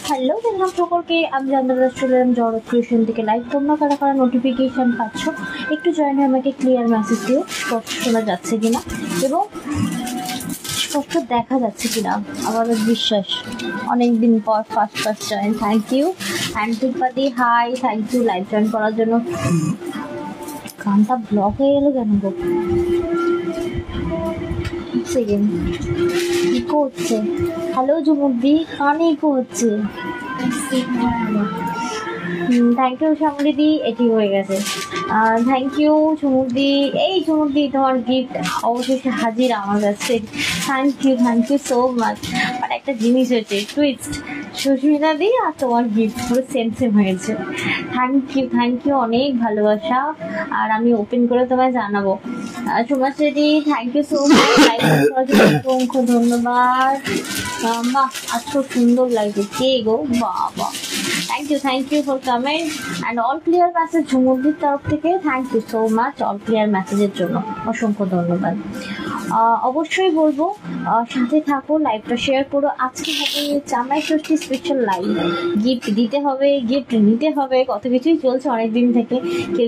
Hello বন্ধুরা সকলকে, আমি জানতে চললাম জড় ক্রিয়েশন থেকে লাইভ। তোমরা কারা কারা নোটিফিকেশন পাচ্ছ একটু জয়েন হয়ে আমাকে ক্লিয়ার মেসেজ দিও, স্পষ্ট শোনা যাচ্ছে কিনা এবং স্পষ্ট দেখা যাচ্ছে কিনা। আমাদের বিশ্বাস অনেকদিন পর first join. Thank you অ্যান্টিপাদি, high, thank you live join করার জন্য। গানটা ব্লক হয়ে গেল কেন গো? সেকেন্ড ইকো হচ্ছে। হ্যালো ঝুমুরদি, কানে ইকো হচ্ছে। থ্যাংক ইউ শ্যামলিদি, এটি হয়ে গেছে। Thank you ঝুমুরদি। এই ঝুমুরদি, তোমার গিফট অবশেষে হাজির আমার কাছে। Thank you so much. But একটা জিনিস হয়েছে, টুইস্ট, সুস্মিতা দি আর তোমার গিফট পুরো সেম হয়েছে। থ্যাংক ইউ অনেক ভালোবাসা। আর আমি ওপেন করে তোমায় জানাবো। সুমাশ্রী দি, থ্যাংক ইউ সো মাচ। অসংখ্য ধন্যবাদ। বাহ, আজ খুব সুন্দর লাগছে। কে গো? বাবা, thank you for comment and all clear message ঝুমুরদির তরফ থেকে। Thank you so much all clear মেসেজের জন্য, অসংখ্য ধন্যবাদ। অবশ্যই বলবো সাথে থাকো, লাইভটা শেয়ার করো। আজকে হবে জামাই ষষ্ঠী স্পেশাল লাইভ। গিফট দিতে হবে, গিফট নিতে হবে, কত কিছুই চলছে অনেকদিন থেকে।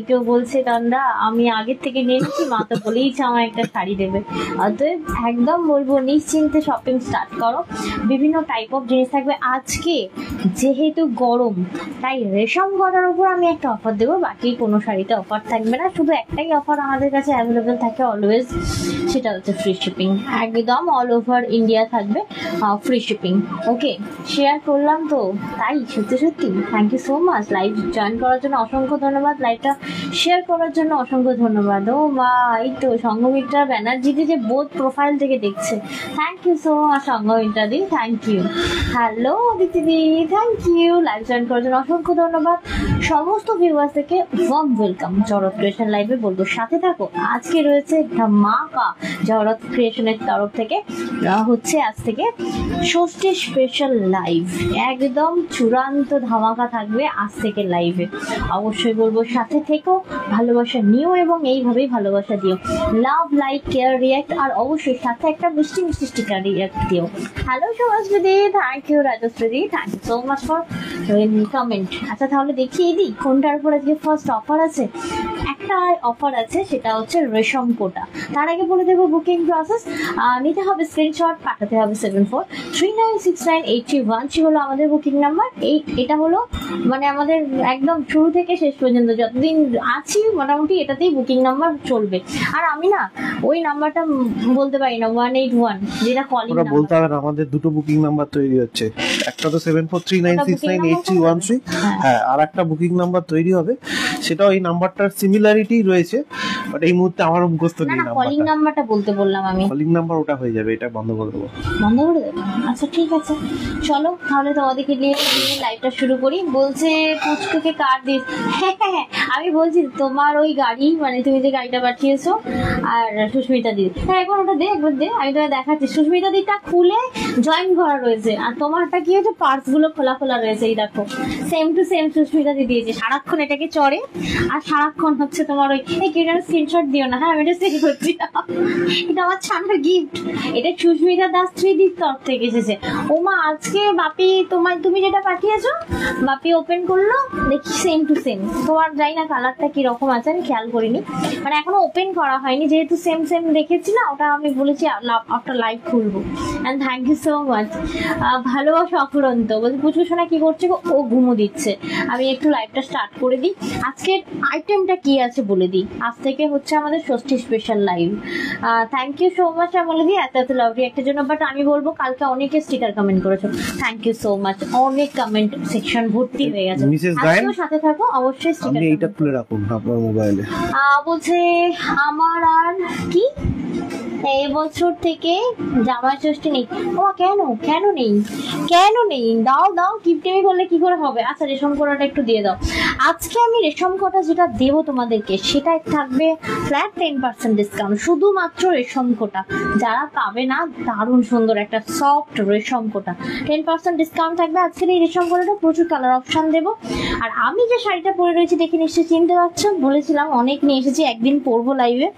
কেউ বলছে দান্দা আমি আগের থেকে নিয়েছি, মা তো বলেইছে আমার একটা শাড়ি দেবে। অতএব একদম বলবো নিশ্চিন্তে শপিং স্টার্ট করো। বিভিন্ন টাইপ অফ জিনিস থাকবে। আজকে যেহেতু গরম, তাই রেশম গড়ার উপর আমি একটা অফার দেবো। বাকি কোনো শাড়িতে অফার থাকবে না, শুধু একটাই অফার আমাদের কাছে অ্যাভেলেবেল থাকে অলওয়েজ, সেটা হচ্ছে ফ্রি শিপিং। একদম অল ওভার ইন্ডিয়া থাকবে ফ্রি শিপিং। ওকে, শেয়ার করলাম তো, তাই সত্যি thank you so much. Live join করার জন্য অসংখ্য ধন্যবাদ, লাইভটা শেয়ার করার জন্য অসংখ্য ধন্যবাদ। ও মা, এই তো সঙ্গমিত্রা ব্যানার্জিদি যে বোধ প্রোফাইল থেকে দেখছে। Thank you so much Sanghamitra দি, থ্যাংক ইউ। হ্যালো দিদি, থ্যাংক ইউ লাইভ জয়েন করার জন্য অসংখ্য ধন্যবাদ। সমস্ত ভিউয়ার্স থেকে ওয়ার্ম ওয়েলকাম জড়ত ক্রিয়েশন লাইভে। বলবো সাথে থাকো। আজকে রয়েছে ধামাকা জড়ত ক্রিয়েশনের তরফ থেকে, হচ্ছে আজ থেকে ষষ্ঠী স্পেশাল লাইভ। একদম চূড়ান্ত ধামাকা থাকবে আজ থেকে লাইভে। অবশ্যই বলবো সাথে থেকো, ভালোবাসা নিও এবং এইভাবেই ভালোবাসা দিও। লাভ, লাইক, কেয়ার, রিয়াক্ট, আর অবশ্যই সাথে একটা মিষ্টি স্টিকার রিয়াক্ট দিও। হ্যালো সুভাষবিদি, থ্যাংক ইউ রাজশ্রীদি, thank you so much for comment. আচ্ছা তাহলে দেখিয়ে দিই কোনটার উপর আজকে ফার্স্ট অফার আছে। একটা অফার আছে, সেটা হচ্ছে রেশম কোটা। তার আগে বলে দেবো বুকিং প্রসেস। নিতে হবে স্ক্রিনশট, পাঠাতে হবে 7439698313 হলো আমাদের বুকিং নাম্বার। এটা হলো মানে আমাদের একদম শুরু থেকে শেষ পর্যন্ত যতদিন আছি মোটামুটি এটাতেই বুকিং নাম্বার চলবে। আর আমি না ওই নাম্বারটা বলতে পারি না, 181, যেটা কলিং নাম্বার বলতে হবে। আমাদের দুটো বুকিং নাম্বার তৈরি হচ্ছে, একটা তো 7439698313, হ্যাঁ, আর একটা বুকিং নাম্বার তৈরি হবে, সেটা ওই নাম্বারটার সিমিলারিটি রয়েছে, বাট এই মুহূর্তে আমার মুখস্থ নেই নাম্বারটা। কলিং নাম্বারটা বলতে বললাম আমি। কলিং নাম্বার ওটা হয়ে যাবে, এটা বন্ধ করে দেবো। বন্ধ করে দেবো? আচ্ছা ঠিক আছে, চলো তাহলে তোমাদেরকে নিয়ে লাইভটা শুরু করি। বলছে পুচকুকে কার দিস? হ্যাঁ, আমি বলছি তোমার ওই গাড়ি, মানে তুমি যে গাড়িটা পাঠিয়েছো, আর সুস্মিতা দি। হ্যাঁ, এখন ওটা দে, একবার দে, আমি তোমায় দেখাচ্ছি। সুস্মিতা দিটা খুলে জয়েন করা রয়েছে, আর তোমারটা কি হচ্ছে পার্টস গুলো খোলা রয়েছে। এই দেখো, সেম টু সেম সুস্মিতা দি দিয়েছে। সারাক্ষণ এটাকে চড়ে আর সারাক্ষণ হচ্ছে তোমার ওই কেউ যেন স্ক্রিনশট দিও না। হ্যাঁ, আমি এটা সেভ করছি। এটা আমার ছানার গিফট, এটা সুস্মিতা দাস 3Dর তরফ থেকে এসেছে। ওমা, আজকে বাপি তুমি যেটা পাঠিয়েছো, বাপি ওপেন করলো, দেখি সেম টু সেম। তোমার যাই না কালারটা কিরকম আছে আমি খেয়াল করিনি, মানে এখনো ওপেন করা হয়নি, যেহেতু সেম দেখেছি না, ওটা আমি বলেছি একটা লাইভ খুলবো। And thank you so much, ভালোবাসা অফুরন্ত। বলছি পুচকু সোনা কি করছে? ও ঘুমো দিচ্ছে। আমি একটু লাইভটা স্টার্ট করে দিই। আজকের আইটেমটা কি আছে বলে দিই। আজ থেকে হচ্ছে আমাদের Shashthi special live. Thank you so much বলে দিই এত লাভলি একটার জন্য। বাট আমি বলবো কালকে অনেকে স্টিকার কমেন্ট করেছো, থ্যাংক ইউ সো মাচ। অনেক কমেন্ট সেকশন ভর্তি হয়ে গেছে। আজকেও সাথে থাকো অবশ্যই। স্টিকার এইটা খুলে রাখুন আপনার মোবাইলে। বলছে আমার আর কি এই বছর থেকে জামাই ষষ্ঠী নেই। ও কেন নেই? দাও কিপটেমি করলে কি করে হবে? আচ্ছা, রেশম কোটাটা একটু দিয়ে দাও। আজকে আমি রেশম কোটা যেটা দেবো তোমাদেরকে, সেটা থাকবে ফ্ল্যাট 10% ডিসকাউন্ট, শুধুমাত্র রেশম কোটা। যারা পাবে না, দারুণ সুন্দর একটা সফট রেশম কোটা, 10% ডিসকাউন্ট থাকবে আজকের এই রেশম কোটাটা। প্রচুর কালার অপশন দেবো। আর আমি যে শাড়িটা পরে রয়েছি দেখে নিশ্চয়ই চিনতে পারছো, বলেছিলাম অনেক নিয়ে এসেছি, একদিন পরবো লাইভে।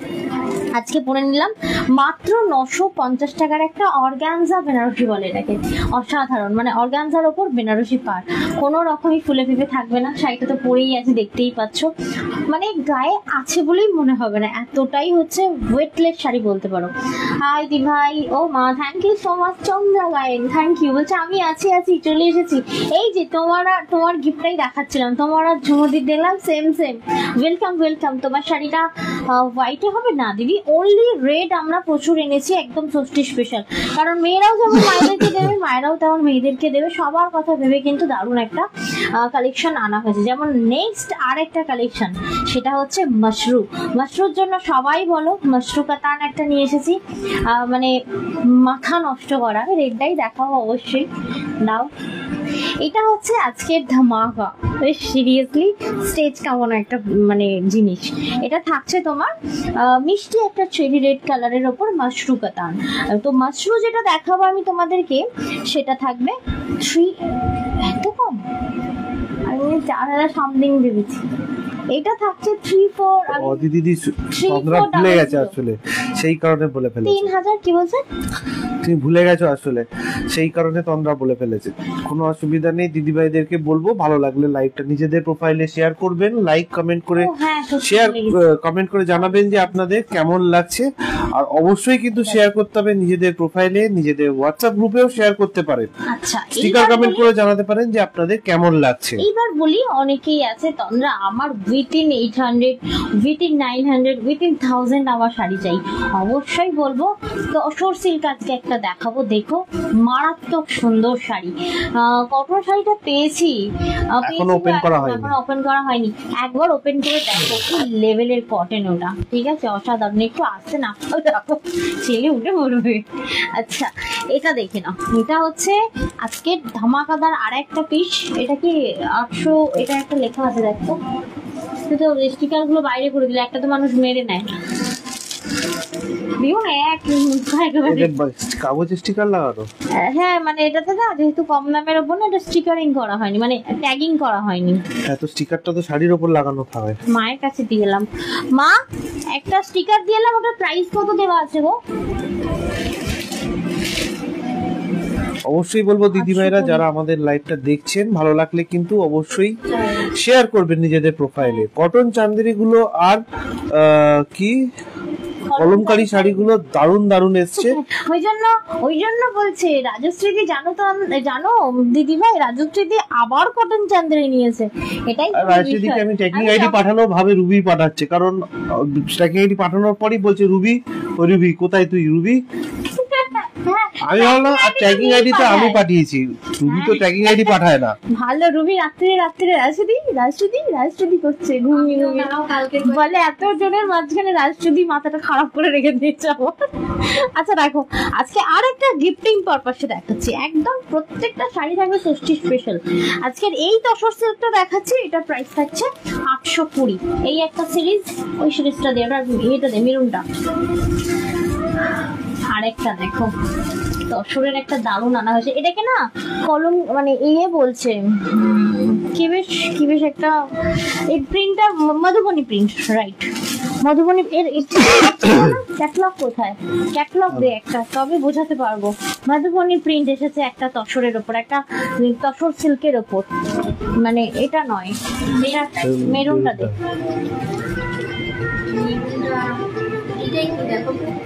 আজকে পরে নিলাম মাত্র 950 টাকার একটা অর্গানজা বেনারসি বলে এটাকে, অসাধারণ, মানে অর্গানজার ওপর বেনারসি পাড়, কোনো রকমই ফুলে ফেপে থাকবে না। শাড়িটা তো পরেই আছে, দেখতেই পাচ্ছ, মানে গায়ে আছে বলেই মনে হবে না, এতটাই হচ্ছে ওয়েটলেস শাড়ি বলতে পারো। হাই দি ভাই, ও মা, thank you so much Chandra Gayen, thank you. বলছে আমি আছি চলে এসেছি। এই যে তোমার গিফটটাই দেখাচ্ছিলাম, তোমার আর ঝুমুদির দেখলাম সেম সেম। Welcome welcome. তোমার শাড়িটা হোয়াইটে হবে না দিদি, অনলি রেড আমরা প্রচুর এনেছি, একদম ষষ্ঠী স্পেশাল। কারণ মেয়েরাও যেমন মায়েদেরকে দেবে, মায়েরাও তেমন মেয়েদেরকে দেবে, সবার কথা ভেবে কিন্তু দারুণ একটা কালেকশন আনা হয়েছে। যেমন নেক্সট আর একটা কালেকশন, সেটা হচ্ছে মাশরুর জন্য সবাই বলো, মাশরু কাতান একটা নিয়ে এসেছি, মানে মাথা নষ্ট করা। রেডটাই দেখাও অবশ্যই, দাও। এটা হচ্ছে আজকের ধামাকা, সিরিয়াসলি স্টেজ কামানো একটা মানে জিনিস। এটা থাকছে তোমার মিষ্টি একটা চেরি রেড কালারের ওপর মাশরু কাতান। তো মাশরু যেটা দেখাবো আমি তোমাদেরকে, সেটা থাকবে এত কম, আমি 4000 সামথিং ভেবেছি, এটা থাকছে 3-4 দিদি ভুলে গেছে আসলে, সেই কারণে বলে ফেলেছে 3000। কি বলছে? তুমি ভুলে গেছো আসলে, সেই কারণে তন্দ্রা বলে ফেলেছে। কোনো অসুবিধা নেই, দিদিভাইদেরকে বলবো ভালো লাগলে লাইভটা নিজেদের প্রোফাইলে শেয়ার করবেন, লাইক কমেন্ট করে কমেন্ট করে জানাবেন যে আপনাদের কেমন লাগছে। আর অবশ্যই কিন্তু শেয়ার করতে হবে নিজেদের প্রোফাইলে, নিজেদের হোয়াটসঅ্যাপ গ্রুপেও শেয়ার করতে পারেন। আচ্ছা, স্টিকার কমেন্ট করে জানাতে পারেন যে আপনাদের কেমন লাগছে। এইবার বলি, অনেকেই আছে তন্দ্রা আমার উইথিন 800, উইথিন 900, উইথিন 1000 আমার শাড়ি চাই। অবশ্যই বলবো তসর সিল্ক আজকে একটা দেখাবো, দেখো মারাত্মক সুন্দর শাড়ি। কটন শাড়িটা পেয়েছি, এখনো ওপেন করা হয়নি, একবার ওপেন করে দেখো কি লেভেলের কটন ওটা, ঠিক আছে, অসাধারণ। একটু আসছে না, দেখো ছেলে উঠে পড়বে। আচ্ছা, এটা দেখে নাও, এটা হচ্ছে আজকের ধামাকাদার আর একটা পিস। এটা কি 800, এটা একটা লেখা আছে দেখো, তো স্টিকার গুলো বাইরে করে দিলে, একটা তো মানুষ মেরে নেয়। কাগজের স্টিকার লাগানো, হ্যাঁ, মানে এটাতে না যেহেতু কম দামের ওপর না, এটা স্টিকারিং করা হয়নি, মানে ট্যাগিং করা হয়নি। এত স্টিকারটা তো শাড়ির ওপর লাগানো থাকে। মায়ের কাছে দিয়ে এলাম, মা একটা স্টিকার দিয়ে এলাম, ওটার প্রাইস কত দেওয়া আছে গো? অবশ্যই বলবো দিদিভাইরা যারা আমাদের লাইভটা দেখছেন, ভালো লাগলে কিন্তু অবশ্যই শেয়ার করবেন নিজেদের প্রোফাইলে। কটন চান্দেরি গুলো আর কি কলমকারী শাড়িগুলো দারুণ দারুণ এসছে। ওই জন্য বলছে রাজশ্রীদি, জানো দিদি ভাই, রাজশ্রীদি আবার কটন চান্দেরি নিয়েছে। এটাই রাজশ্রীদিকে আমি ট্র্যাকিং আইডি পাঠানো ভাবে রুবি পাঠাচ্ছে, কারণ ট্র্যাকিং আইডি পাঠানোর পরই বলছে রুবি, ও রুবি কোথায় তুই রুবি? আমি ভাবলাম ট্র্যাকিং আইডি তো আমি পাঠিয়েছি, রুবি তো ট্র্যাকিং আইডি পাঠায় না। ভালো, রুবি রাত্রে রাজশ্রী করছে ঘুমিয়ে বলে, এত জনের মাঝখানে রাজশ্রী মাথাটা খারাপ করে রেখে দিয়েছে আমার। আচ্ছা দেখো, আজকে আর একটা গিফটিং পারপাসে দেখাচ্ছি, একদম প্রত্যেকটা শাড়ি থাকবে ষষ্ঠী স্পেশাল। আজকের এই তসর সিল্কটা দেখাচ্ছি, এটার প্রাইস থাকছে 820। এই একটা সিরিজ, ওই সিরিজটা দিয়ে, এটা দিয়ে মেরুনটা। আরেকটা দেখো, তসরের একটা দারুণ আনা হয়েছে, এটাকে না কলম মানে বলছে কি বেশ একটা, এই প্রিন্টটা মধুবনী প্রিন্ট, রাইট? মধুবনী এর ক্যাটলগ কোথায়? ক্যাটলগ দে একটা, তবে বোঝাতে পারবো। মধুবনী প্রিন্ট এসেছে একটা তসরের ওপর, একটা তসর সিল্কের ওপর, মানে এটা নয়, এটা মেরুনটা দে,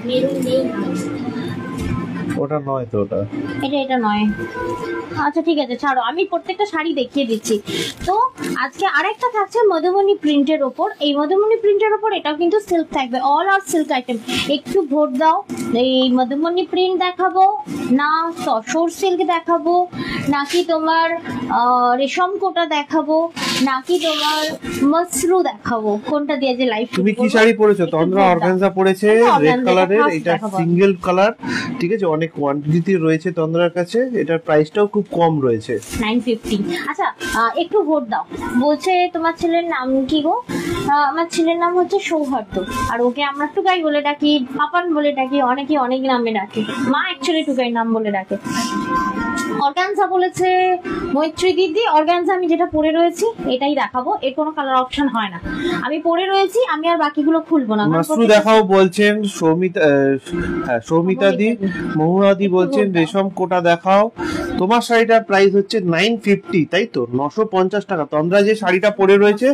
মেরুন নেই, ওটা নয় তো, এটা নয়। আচ্ছা ঠিক আছে, ছাড়ো, আমি প্রত্যেকটা শাড়ি দেখিয়ে দিচ্ছি। তো আজকে আরেকটা থাকছে মধুবনী প্রিন্টের ওপর। এই মধুবনী প্রিন্টের ওপর এটাও কিন্তু সিল্ক থাকবে, অল আর সিল্ক আইটেম। একটু ভোট দাও, এই মধুবনী প্রিন্ট দেখাবো না তসর সিল্ক দেখাবো, নাকি তোমার রেশম কোটা দেখাবো, নাকি তোমার মাশরু দেখাবো, কোনটা দিয়ে যে লাইভ? তুমি কি শাড়ি পরেছো? তন্দ্রা অর্গানজা পরেছে রেড কালারের, এটা সিঙ্গেল কালার, ঠিক আছে, অনেক কোয়ান্টিটি রয়েছে তন্দ্রার কাছে, এটার প্রাইসটাও খুব কম রয়েছে, 950। আচ্ছা, একটু ভোট দাও। বলছে তোমার ছেলের নাম কি গো? আমার ছেলের নাম হচ্ছে সৌহার্দ্য, আর ওকে আমরা টুকাই বলে ডাকি, পাপান বলে ডাকি, অনেকে অনেক নামে ডাকে, মা অ্যাকচুয়ালি টুকাই নাম বলে ডাকে। অর্গানজা বলেছে মৈত্রী দিদি, অর্গানজা আমি যেটা পরে রয়েছি এটাই দেখাবো, এর কোনো কালার অপশন হয় না। আমি পরে রয়েছি, আমি আর বাকিগুলো খুলবো না। মাসরু দেখাও বলছেন সৌমিতা দি, মহুয়াদি বলছেন রেশম কোটা দেখাও। তোমার শাড়িটার প্রাইস হচ্ছে 950, তাই তো? 950 টাকা। তন্দ্রা যে শাড়িটা পরে রয়েছে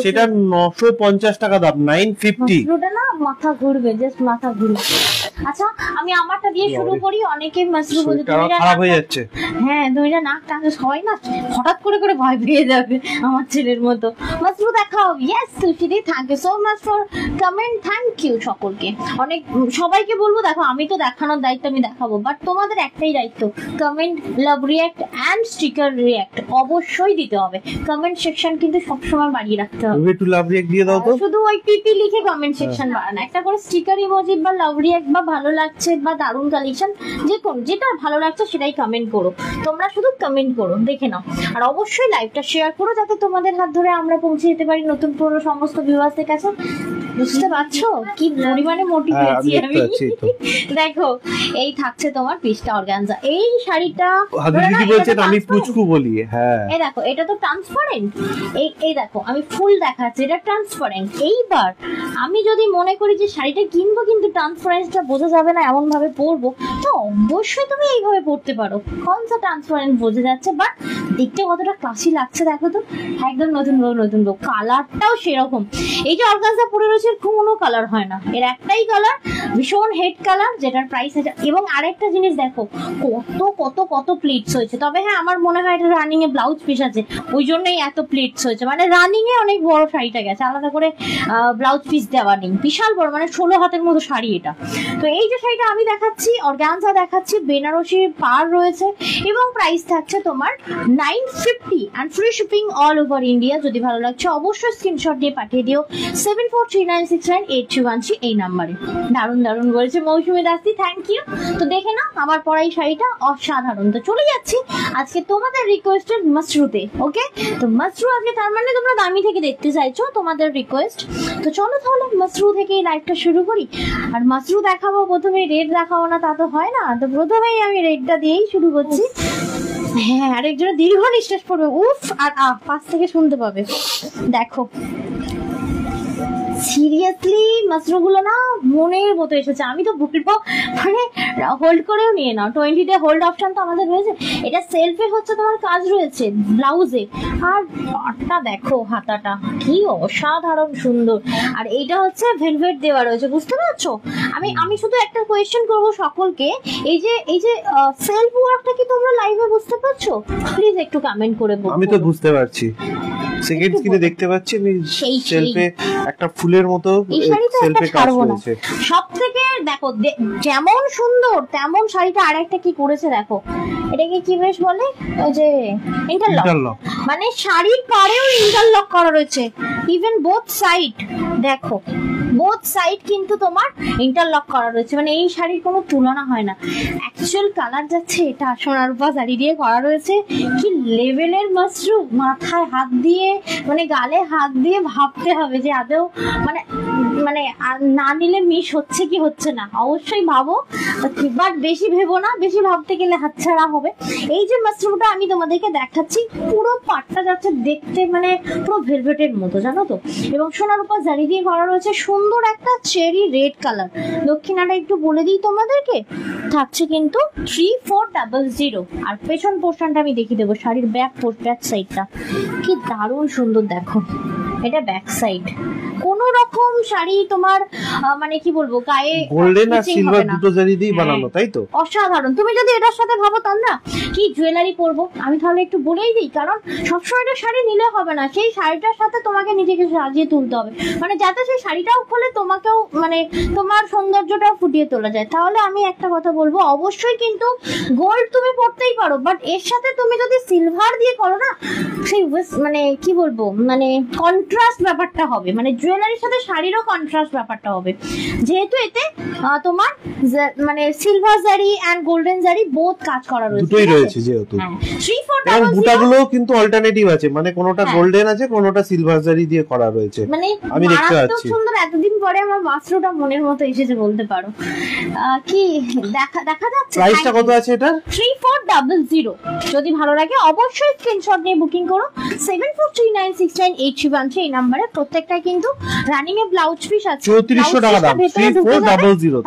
সেটা 950 টাকা দাম, 950। মাসরুটা না মাথা ঘুরবে, জাস্ট মাথা ঘুরবে। আচ্ছা আমি আমারটা দিয়ে শুরু করি। অনেকে মাসরু বলে খারাপ হয়ে যাচ্ছে। হ্যাঁ তুমি যা নাক টানছো, সবাই না হঠাৎ করে করে ভয় পেয়ে যাবে আমার ছেলের মতো। মাসরু দেখাও। ইয়েস সুশিদি, thank you so much for comment, thank you সকলকে। অনেক সবাইকে বলবো দেখো আমি তো দেখানোর দায়িত্ব আমি দেখাবো, বাট তোমাদের একটাই দায়িত্ব, comment, love react and sticker react অবশ্যই দিতে হবে। কমেন্ট সেকশন কিন্তু সবসময় বাড়িয়ে রাখতে হবে। একটু লাভ রিয়াক্ট দিয়ে দাও তো। শুধু ওই পিপি লিখে কমেন্ট সেকশন বাড়ানো, একটা করে স্টিকার ইমোজি বা লাভ রিয়াক্ট বা ভালো লাগছে বা দারুণ কালেকশন, যে কোন যেটা ভালো লাগছে সেটাই কমেন্ট করো। তোমরা শুধু কমেন্ট করো, দেখে নাও। আর অবশ্যই লাইভটা শেয়ার করো যাতে তোমাদের হাত ধরে আমরা পৌঁছে যেতে পারি নতুন পুরো সমস্ত ভিউয়ার্সদের কাছে। বুঝতে পারছো কি পরিমাণে মোটিভ হয়েছি আমি? দেখো এই থাকছে তোমার পিসটা অর্গানজা। এই শাড়িটা দিদি বলছেন আমি পুচকু বলি। হ্যাঁ এই দেখো এটা তো ট্রান্সপারেন্ট। এই দেখো আমি ফুল দেখাচ্ছি, এটা ট্রান্সপারেন্ট। এইবার আমি যদি মনে করি যে শাড়িটা কিনবো কিন্তু ট্রান্সপারেন্সটা বোঝা যাবে না এমন ভাবে পরবো, তো অবশ্যই তুমি এইভাবে পরতে পারো। কনসা ট্রান্সপারেন্ট বোঝা যাচ্ছে, বাট দেখতে কতটা ক্লাসি লাগছে দেখো তো, একদম নতুন বউ। কালারটাও সেরকম। এই যে অর্গানজা পরে রয়েছে কোনো কালার হয় না, এর একটাই কালার, ভীষণ হেড কালার, যেটার প্রাইস আছে। এবং আরেকটা জিনিস দেখো কত কত কত প্লিটস হয়েছে। তবে হ্যাঁ আমার মনে হয় এটা রানিং এ ব্লাউজ পিস আছে, ওই জন্যই এত প্লিটস হয়েছে। মানে রানিং এ অনেক বড় শাড়িটা গেছে, আলাদা করে ব্লাউজ পিস দেওয়া নেই। বিশাল বড়, মানে 16 হাতের মতো শাড়ি এটা। তো এই যে শাড়িটা আমি দেখাচ্ছি অর্গানজা দেখাচ্ছি, বেনারসি পার রয়েছে এবং প্রাইস থাকছে তোমার 950 and free shipping all over India. যদি ভালো লাগছে অবশ্যই স্ক্রিনশট দিয়ে পাঠিয়ে দিও 7439698213 এই নাম্বারে। দারুণ দারুণ বলেছে মৌসুমী দাসী, থ্যাংক ইউ। তো দেখে না আমার পরা এই শাড়িটা অসাধারণ। তো চলে যাচ্ছি আজকে তোমাদের রিকোয়েস্টেড মাসরুতে। ওকে, তো মাসরু আজকে তার মানে তোমরা দামি থেকে দেখতে চাইছো, তোমাদের রিকোয়েস্ট। তো চলো তাহলে মাসরু থেকে এই লাইভটা শুরু করি। আর মাসরু দেখাবো প্রথমে, রেড দেখাবো না তা তো হয় না। তো প্রথমেই আমি রেডটা দিয়েই শুরু করছি। হ্যাঁ আরেকজন দীর্ঘ নিঃশ্বাস পড়বে, উফ আর পাশ থেকে শুনতে পাবে। দেখো সিরিয়াসলি মাসরুগুলো না মনের মতো এসেছে। আমি তো বুকের মানে হোল্ড করেও নিয়ে নাও, 20 ডে হোল্ড অপশন তো আমাদের রয়েছে। এটা সেলফে হচ্ছে তোমার কাজ রয়েছে ব্লাউজে। আর পাটটা দেখো, হাতাটা কি অসাধারণ সুন্দর। আর এইটা হচ্ছে ভেলভেট দেওয়া রয়েছে, বুঝতে পারছো? আমি শুধু একটা কোয়েশ্চেন করবো সকলকে, এই যে সেলফ ওয়ার্কটা কি তোমরা লাইভে বুঝতে পারছো? প্লিজ একটু কমেন্ট করে বলো। আমি তো বুঝতে পারছি, সেকেন্ড স্ক্রিনে দেখতে পাচ্ছি আমি সেলফে একটা ফুলের মতো সেলফে কাজ করেছে। সবথেকে দেখো যেমন সুন্দর তেমন শাড়িটা আরেকটা কি করেছে দেখো, এটাকে কি বেশ বলে, ওই যে ইন্টারলক, মানে শাড়ির পাড়েও ইন্টারলক করা রয়েছে, ইভেন বোথ সাইড। দেখো বোথ সাইড কিন্তু তোমার ইন্টারলক করা রয়েছে, মানে এই শাড়ির কোনো তুলনা হয় না। অ্যাকচুয়াল কালার যাচ্ছে এটা, সোনার উপা শাড়ি দিয়ে করা রয়েছে। কি লেভেলের মাশরুম, মাথায় হাত দিয়ে মানে গালে হাত দিয়ে ভাবতে হবে যে আদৌ মানে মানে না নিলে মিস হচ্ছে কি হচ্ছে না, অবশ্যই ভাবো, বাট বেশি ভেবো না, বেশি ভাবতে গেলে হাতছাড়া হবে। এই যে মাশরুমটা আমি তোমাদেরকে দেখাচ্ছি, পুরো পাটটা যাচ্ছে দেখতে মানে পুরো ভেলভেটের মতো, জানো তো। এবং সোনার উপর জারি দিয়ে করা রয়েছে সুন্দর একটা চেরি রেড কালার। দক্ষিণাটা একটু বলে দিই তোমাদেরকে, থাকছে কিন্তু 3400। আর পেছন পোর্শনটা আমি দেখিয়ে দেবো, শাড়ির ব্যাক সাইডটা কি দারুণ সুন্দর। দেখো এটা ব্যাক সাইড, কোন রকম শাড়ি তোমার মানে কি বলবো গায়ে গোল্ডেন আর সিলভার দুটো জারি দিয়ে বানানো, তাই তো? অসাধারণ। তুমি যদি এটার সাথে ভাবো তন্দ্রা কি জুয়েলারি পরবো, আমি তাহলে একটু বলেই দিই, কারণ সবসময় একটা শাড়ি নিলে হবে না, সেই শাড়িটার সাথে তোমাকে নিজেকে সাজিয়ে তুলতে হবে, মানে যাতে সেই শাড়িটাও খুলে তোমাকেও মানে তোমার সৌন্দর্যটাও ফুটিয়ে তোলা যায়। তাহলে আমি একটা কথা বলবো, অবশ্যই কিন্তু গোল্ড তুমি পরতেই পারো, বাট এর সাথে তুমি যদি সিলভার দিয়ে করো না, সেই মানে কি বলবো মানে কন্ট্রাস্ট ব্যাপারটা হবে, মানে জুয়েলারির সাথে শাড়িরও কন্ট্রাস্ট ব্যাপারটা হবে, যেহেতু এতে তোমার মানে সিলভার জারি এন্ড গোল্ডেন জারি বোথ কাজ করা রয়েছে, দুটোই রয়েছে যেহেতু। 3400 এবং বুটাগুলো কিন্তু অল্টারনেটিভ আছে, মানে কোনোটা গোল্ডেন আছে, কোনোটা সিলভার জারি দিয়ে করা রয়েছে, মানে আমি দেখতে পাচ্ছি। সুন্দর, এতদিন পরে আমার মাস্টারটা মনের মতো এসেছে বলতে পারো। কি দেখা যাচ্ছে প্রাইসটা কত আছে এটা? 3400। যদি ভালো লাগে অবশ্যই স্ক্রিনশট নিয়ে বুকিং করো। 7439698313 এই নম্বরে। প্রত্যেকটা কিন্তু রানিং এ ব্লাউজ পিস আছে, 3400 টাকা দাম। 3400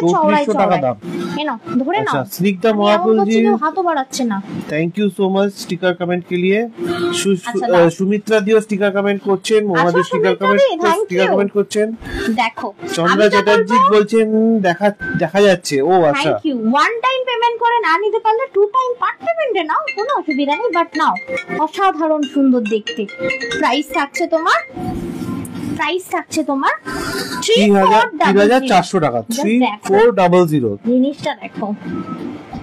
3400 টাকা দাম। এনো ধরে নাও। अच्छा स्निग्धा महापुल जी হাতও বাড়াচ্ছে না। Thank you so much sticker comment के लिए। সুমিত্রা দিও স্টিকার কমেন্ট করছেন, মোহাম্মদ স্টিকার কমেন্ট করছেন। দেখো চন্দ্রা চ্যাটার্জি বলছেন দেখা যাচ্ছে। ও আচ্ছা, thank you. One time payment করে না নিতে পারলে টু টাইম পার্ট পেমেন্টে নাও, কোনো অসুবিধা নেই, বাট নাও। অসাধারণ সুন্দর দেখতে। প্রাইস থাকছে তোমার 3400 টাকা। 3400 জিনিসটা দেখো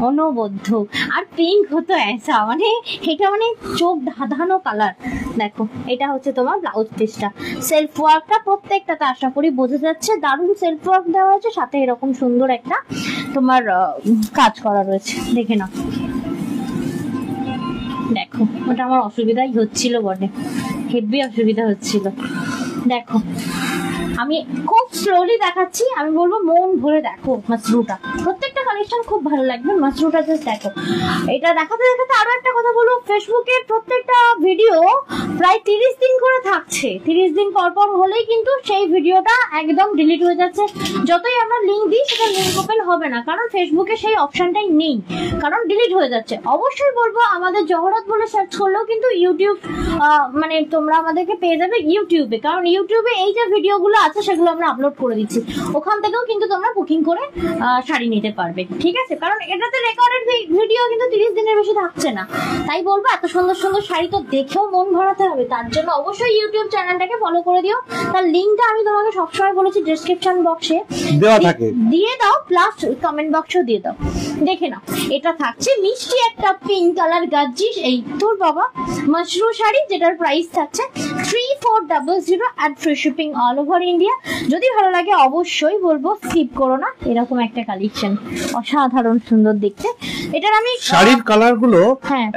অনবদ্য। আর পিঙ্ক হতো এসা, মানে এটা মানে চোখ ধাঁধানো কালার। দেখো এটা হচ্ছে তোমার ব্লাউজ পিসটা। সেলফ ওয়ার্কটা প্রত্যেকটাতে আশা করি বোঝা যাচ্ছে, দারুণ সেলফ ওয়ার্ক দেওয়া আছে, সাথে এরকম সুন্দর একটা তোমার কাজ করা রয়েছে, দেখে নাও। দেখো ওটা আমার অসুবিধাই হচ্ছিল বটে, হেভি অসুবিধা হচ্ছিল। দেখো আমি খুব স্লোলি দেখাচ্ছি, আমি বলবো মন ভরে দেখো মাসরুটা। প্রত্যেকটা কালেকশন খুব ভালো লাগবে, মাসরুটা জাস্ট দেখো। এটা দেখাতে দেখাতে আরো একটা কথা বলবো, ফেসবুকের প্রত্যেকটা ভিডিও প্রায় 30 দিন করে থাকছে। 30 দিন পর পর হলেই কিন্তু সেই ভিডিওটা একদম ডিলিট হয়ে যাচ্ছে। যতই আমরা লিঙ্ক দিই সেটা লিঙ্ক ওপেন হবে না, কারণ ফেসবুকে সেই অপশনটাই নেই, কারণ ডিলিট হয়ে যাচ্ছে। অবশ্যই বলবো আমাদের জহরত বলে সার্চ করলেও কিন্তু ইউটিউব মানে তোমরা আমাদেরকে পেয়ে যাবে ইউটিউবে, কারণ ইউটিউবে এই যে ভিডিওগুলো আছে সেগুলো আমরা আপলোড করে দিচ্ছি, ওখান থেকেও কিন্তু তোমরা বুকিং করে শাড়ি নিতে পারবে, ঠিক আছে? কারণ এটাতে রেকর্ডেড ভিডিও কিন্তু 30 দিনের বেশি থাকছে না। তাই বলবো এত সুন্দর সুন্দর শাড়ি তো দেখেও মন ভরাতে হবে, তার জন্য অবশ্যই ইউটিউব চ্যানেলটাকে ফলো করে দিও। তার লিঙ্কটা আমি তোমাকে সবসময় বলেছি ডেসক্রিপশন বক্সে দেওয়া থাকে, দিয়ে দাও, প্লাস কমেন্ট বক্সেও দিয়ে দাও, দেখে নাও। এটা থাকছে মিষ্টি একটা পিঙ্ক কালার গাজ্জি, এই তোর বাবা মাশরু শাড়ি, যেটার প্রাইস থাকছে 3400 at free shipping all over India. যদি ভালো লাগে অবশ্যই বলবো স্কিপ করো না, এরকম একটা কালেকশন অসাধারণ সুন্দর দেখতে। এটার আমি শাড়ির কালার গুলো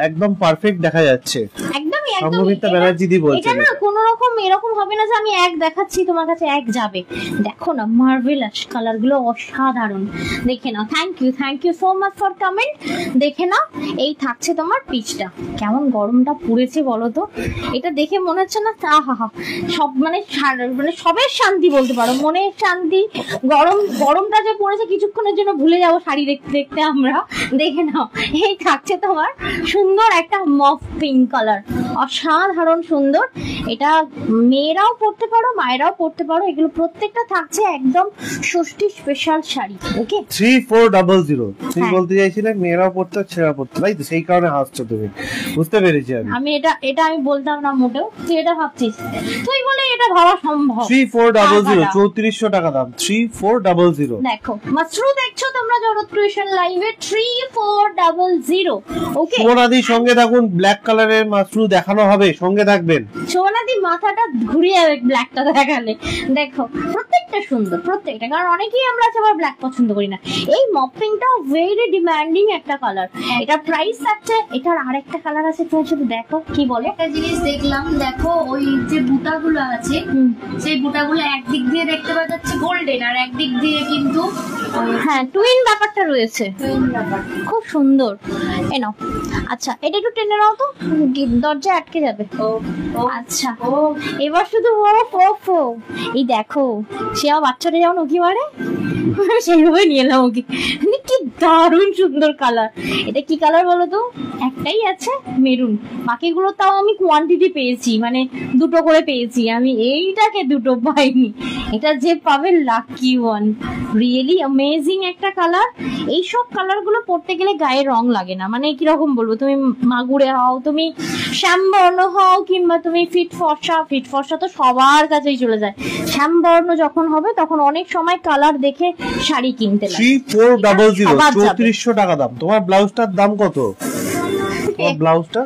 একদম পারফেক্ট দেখা যাচ্ছে, একদমই সম্ভবিতা ব্যানার্জি দি বলছেন। এটা না কোনো রকম এরকম হবে না যে আমি এক দেখাচ্ছি তোমার কাছে এক যাবে। দেখো না মার্ভেলাস কালার গুলো অসাধারণ, দেখে নাও। Thank you so much for comment. দেখে নাও এই থাকছে তোমার পিচটা, কেমন গরমটা পুড়েছে বলো তো। এটা দেখে মনে হচ্ছে না আহা সব মানে সবের শান্তি বলতে পারো, মনের শান্তি। গরমটা যে পড়েছে কিছুক্ষণের জন্য ভুলে যাবো শাড়ি দেখতে দেখতে আমরা। দেখে নাও এই থাকছে তোমার সুন্দর একটা মফ পিঙ্ক কালার, অসাধারণ সুন্দর। এটা মেয়েরাও পরতে পারো, মায়েরাও পরতে পারো, এগুলো প্রত্যেকটা থাকছে একদম ষষ্ঠী স্পেশাল শাড়ি। ওকে 3400 তুমি বলতে চাইছিলে মেয়েরাও পরতে ছেলেরা পরতে, তাই তো? সেই কারণে হাসছো তুমি, বুঝতে পেরেছি আমি। এটা আমি বলতাম না মোটেও, তুই এটা ভাবছিস, তুই বলে এটা ভাবা সম্ভব। 3400 3400 টাকা দাম। 3400 দেখো মাশরু দেখছো তোমরা জহরত ক্রিয়েশন লাইভে 3400। ওকে সোনাদির সঙ্গে থাকুন, ব্ল্যাক কালারের মাশরু দেখানো হবে, সঙ্গে থাকবেন। সোনাদি মাথাটা ঘুরিয়ে যাবে ব্ল্যাকটা দেখালে। দেখো প্রত্যেকটা সুন্দর, প্রত্যেকটা, কারণ অনেকেই আমরা আবার ব্ল্যাক পছন্দ করি না। এই মপিংটাও ভেরি ডিমান্ডিং একটা কালার। এটা প্রাইস আছে, এটার আরেকটা কালার আছে, তুমি শুধু দেখো কি বলে। একটা জিনিস দেখলাম, দেখো ওই যে বুটাগুলো আছে সেই বুটাগুলো একদিক দিয়ে দেখতে পাওয়া যাচ্ছে গোল্ডেন, আর একদিক দিয়ে কিন্তু টুইন ব্যাপারটা রয়েছে, খুব সুন্দর। এনো আচ্ছা এটা একটু টেনে নাও তো, দরজা আটকে যাবে। আচ্ছা এবার শুধু এই দেখো সে আমার বাচ্চাটা যেমন উকি মারে সেইভাবে নিয়ে এলাম ওকে। কি দারুণ সুন্দর কালার। এটা কি কালার বলো তো? একটাই আছে মেরুন, বাকিগুলো তাও আমি কোয়ান্টিটি পেয়েছি, মানে দুটো করে পেয়েছি আমি, এইটাকে দুটো পাইনি। এটা যে পাবে লাকি ওয়ান। রিয়েলি অ্যামেজিং একটা কালার। এইসব কালার গুলো পড়তে গেলে গায়ে রং লাগে না, মানে কিরকম বলবো, তুমি মাগুরে হও, তুমি শ্যামবর্ণ হও, কিংবা তুমি ফিট ফর্সা তো সবার কাছেই চলে যায়। শ্যামবর্ণ যখন হবে তখন অনেক সময় কালার দেখে শাড়ি কিনতে লাগে। 3400 3400 টাকা দাম। তোমার ব্লাউজটার দাম কত? ব্লাউজটা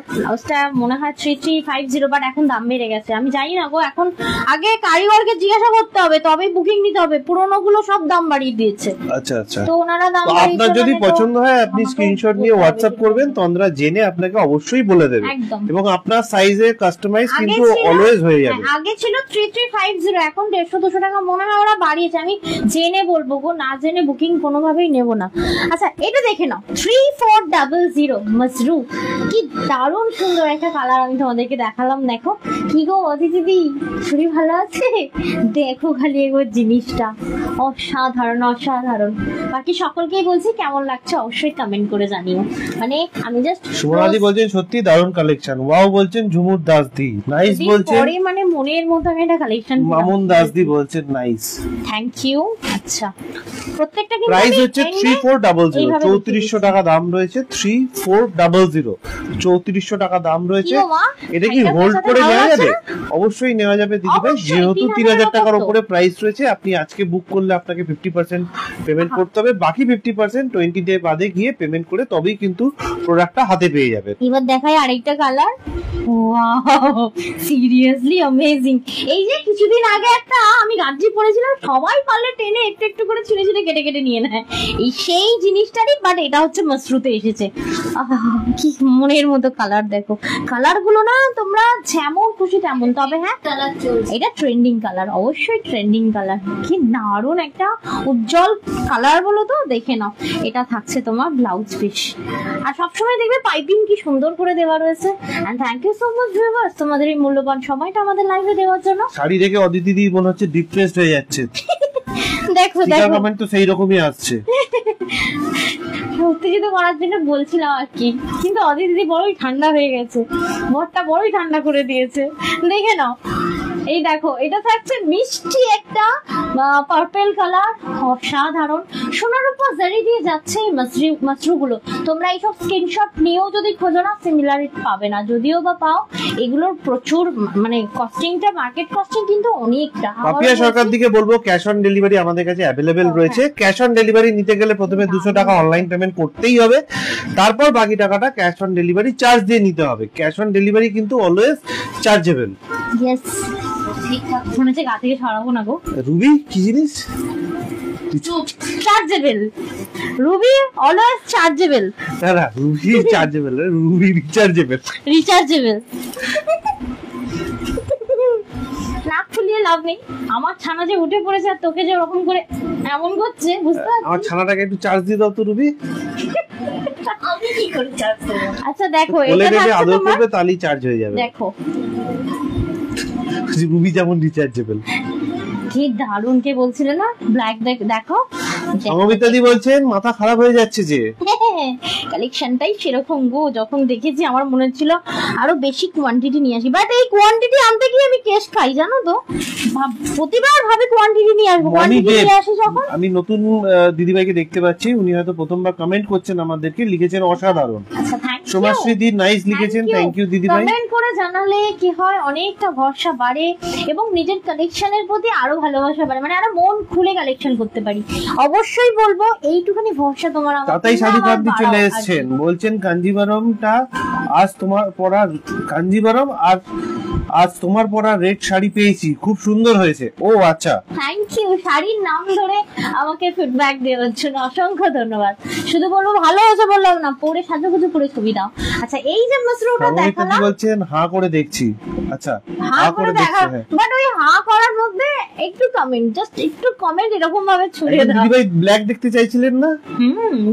মনে হয় 3350, বাট এখন দাম বেড়ে গেছে। আমি জানি না গো, এখন আগে কারিগরকে জিজ্ঞাসা করতে হবে তবেই বুকিং নিতে হবে, পুরোনো গুলো সব দাম বাড়িয়ে দিয়েছে। আচ্ছা আচ্ছা, তো ওনারা দাম তো আপনার যদি পছন্দ হয় আপনি স্ক্রিনশট নিয়ে হোয়াটসঅ্যাপ করবেন, তন্দ্রা জেনে আপনাকে অবশ্যই বলে দেবে, একদম। এবং আপনার সাইজে কাস্টমাইজ কিন্তু অলওয়েজ হয়ে যাবে। আগে ছিল 3350, এখন 150-200 টাকা মনে হয় ওরা বাড়িয়েছে। আমি জেনে বলবো গো, না জেনে বুকিং কোনোভাবেই নেব না। আচ্ছা এটা দেখে নাও, 3400 মাসরু, কি দারুণ সুন্দর একটা কালার। আমি তোমাদেরকে দেখালাম, দেখো কি গো অদিতি দিদি, শরীর ভালো আছে? দেখো খালি এগোর জিনিসটা অসাধারণ অসাধারণ। বাকি সকলকেই বলছি কেমন লাগছে অবশ্যই কমেন্ট করে জানিও। মানে আমি জাস্ট সুমনাদি বলছেন সত্যি দারুণ কালেকশন, ওয়াও বলছেন ঝুমুর দাসদি, নাইস বলছেন পরে মানে মনের মতো আমি একটা কালেকশন। মামুন দাসদি বলছেন নাইস, থ্যাংক ইউ। আচ্ছা প্রত্যেকটা কিন্তু প্রাইস হচ্ছে 3400, 3400 টাকা দাম রয়েছে, 3400 3400 টাকা দাম রয়েছে। এটা কি হোল্ড করে নেওয়া যাবে? অবশ্যই নেওয়া যাবে দিদি ভাই, যেহেতু 3000 টাকার উপরে প্রাইস রয়েছে। আপনি আজকে বুক করলে আপনাকে 50% পেমেন্ট করতে হবে, বাকি 50% 20 ডে বাদে গিয়ে পেমেন্ট করে তবেই কিন্তু প্রোডাক্টটা হাতে পেয়ে যাবে। এবার দেখাই আরেকটা কালার, ওয়াও সিরিয়াসলি অ্যামেজিং। এই যে কিছুদিন আগে একটা আমি গাজ্জি পরেছিলাম, সবাই পারলে টেনে একটু একটু করে ছিঁড়ে ছিঁড়ে কেটে কেটে নিয়ে নেয়, এই সেই জিনিসটারই, বাট এটা হচ্ছে মাসরুতে এসেছে। কি মনের মতো কালার, দেখো কালার গুলো না তোমরা যেমন খুশি তেমন। তবে হ্যাঁ কালার চলছে, এটা ট্রেন্ডিং কালার, অবশ্যই ট্রেন্ডিং কালার, কি দারুণ একটা উজ্জ্বল কালার বলো তো। দেখে নাও, এটা থাকছে তোমার ব্লাউজ পিস, আর সবসময় দেখবে পাইপিং কি সুন্দর করে দেওয়া রয়েছে। And thank you so much viewers, তোমাদের এই মূল্যবান সময়টা আমাদের লাইভে দেওয়ার জন্য। শাড়ি দেখে অদিতি দিদি মনে হচ্ছে ডিপ্রেসড হয়ে যাচ্ছে। দেখো দেখো কমেন্ট তো সেই রকমই আসছে, উত্তেজিত করার জন্য বলছিলাম আর কি, কিন্তু অদিতি দিদি বড়ই ঠান্ডা হয়ে গেছে, ঘরটা বড়ই ঠান্ডা করে দিয়েছে। দেখে নাও, এই দেখো এটা থাকছে মিষ্টি একটা পার্পল কালার, অসাধারণ। সোনার উপর জারি দিয়ে যাচ্ছে এই মাশরু গুলো। তোমরা এইসব স্ক্রিনশট নিয়েও যদি খোঁজো না সিমিলারিটি পাবে না, যদিও বা পাও এগুলোর প্রচুর মানে কস্টিংটা, মার্কেট কস্টিং কিন্তু অনেকটা। পাপিয়া সরকার দিকে বলবো ক্যাশ অন ডেলিভারি আমাদের কাছে অ্যাভেলেবেল রয়েছে। ক্যাশ অন ডেলিভারি নিতে গেলে প্রথমে 200 টাকা অনলাইন পেমেন্ট করতেই হবে, তারপর বাকি টাকাটা ক্যাশ অন ডেলিভারি চার্জ দিয়ে নিতে হবে। ক্যাশ অন ডেলিভারি কিন্তু অলওয়েজ চার্জেবল। ইয়েস, মনে হচ্ছে গা থেকে সরাবো না গো। রুবি কি জিনিস? Chargeable, Rubi always chargeable. না Rubi chargeable, Rubi rechargeable. Rechargeable নাক ফুলিয়ে লাভ নেই, আমার ছানা যে উঠে পড়েছে আর তোকে যে ওরকম করে এমন করছে বুঝতে পারছিস? আমার ছানাটাকে একটু চার্জ দিয়ে দাও তো রুবি। আমি কি করে চার্জ করব? আচ্ছা দেখো বলে এটা দেবে থাকছে আদর তোমার, করবে তাহলেই চার্জ হয়ে যাবে। দেখো রুবি যেমন রিচার্জেবল। কি দারুণ, কে বলছিলে না ব্ল্যাক, দেখো সমমিতাদি বলছেন মাথা খারাপ হয়ে যাচ্ছে যে। কালেকশনটাই সেরকম গো, যখন দেখেছি আমার মনে হচ্ছিল আরো বেশি কোয়ান্টিটি নিয়ে আসি, বাট এই কোয়ান্টিটি আনতে গিয়ে আমি কেস খাই জানো তো। প্রতিবার ভাবে কোয়ান্টিটি নিয়ে আসবো, কোয়ান্টিটি নিয়ে আসি যখন। আমি নতুন দিদিভাইকে দেখতে পাচ্ছি, উনি হয়তো প্রথমবার কমেন্ট করছেন আমাদেরকে, লিখেছেন অসাধারণ। আচ্ছা থ্যাংক ইউ সোমাশ্রী দি নাইস লিখেছেন, থ্যাংক ইউ দিদিভাই। কমেন্ট করে জানালে কি হয়, অনেকটা ভরসা বাড়ে এবং নিজের কালেকশনের প্রতি আরো ভালোবাসা বাড়ে, মানে আরো মন খুলে কালেকশন করতে পারি। অবশ্যই বলবো এইটুখানি ভরসা তোমার আমার। তাতাই সাধু কান্তি চলে এসেছেন, বলছেন কাঞ্জিভারমটা আজ তোমার পরা, কাঞ্জিভারম আর আজ তোমার পরা রেড শাড়ি পেয়েছি, খুব সুন্দর হয়েছে। ও আচ্ছা, থ্যাংক ইউ, শাড়ির নাম ধরে আমাকে ফিডব্যাক দেওয়ার জন্য অসংখ্য ধন্যবাদ। শুধু বলবো ভালো হয়েছে বললাম না, পরে সাজুগুজু করে ছবি দাও। আচ্ছা এই যে মাশরুমটা দেখালাম, বলছেন হাঁ করে দেখছি। আচ্ছা হাঁ করে দেখা, বাট ওই হাঁ করার মধ্যে একটু কমেন্ট, জাস্ট একটু কমেন্ট এরকম ভাবে ছড়িয়ে দাও। দিদিভাই ব্ল্যাক দেখতে চাইছিলেন না?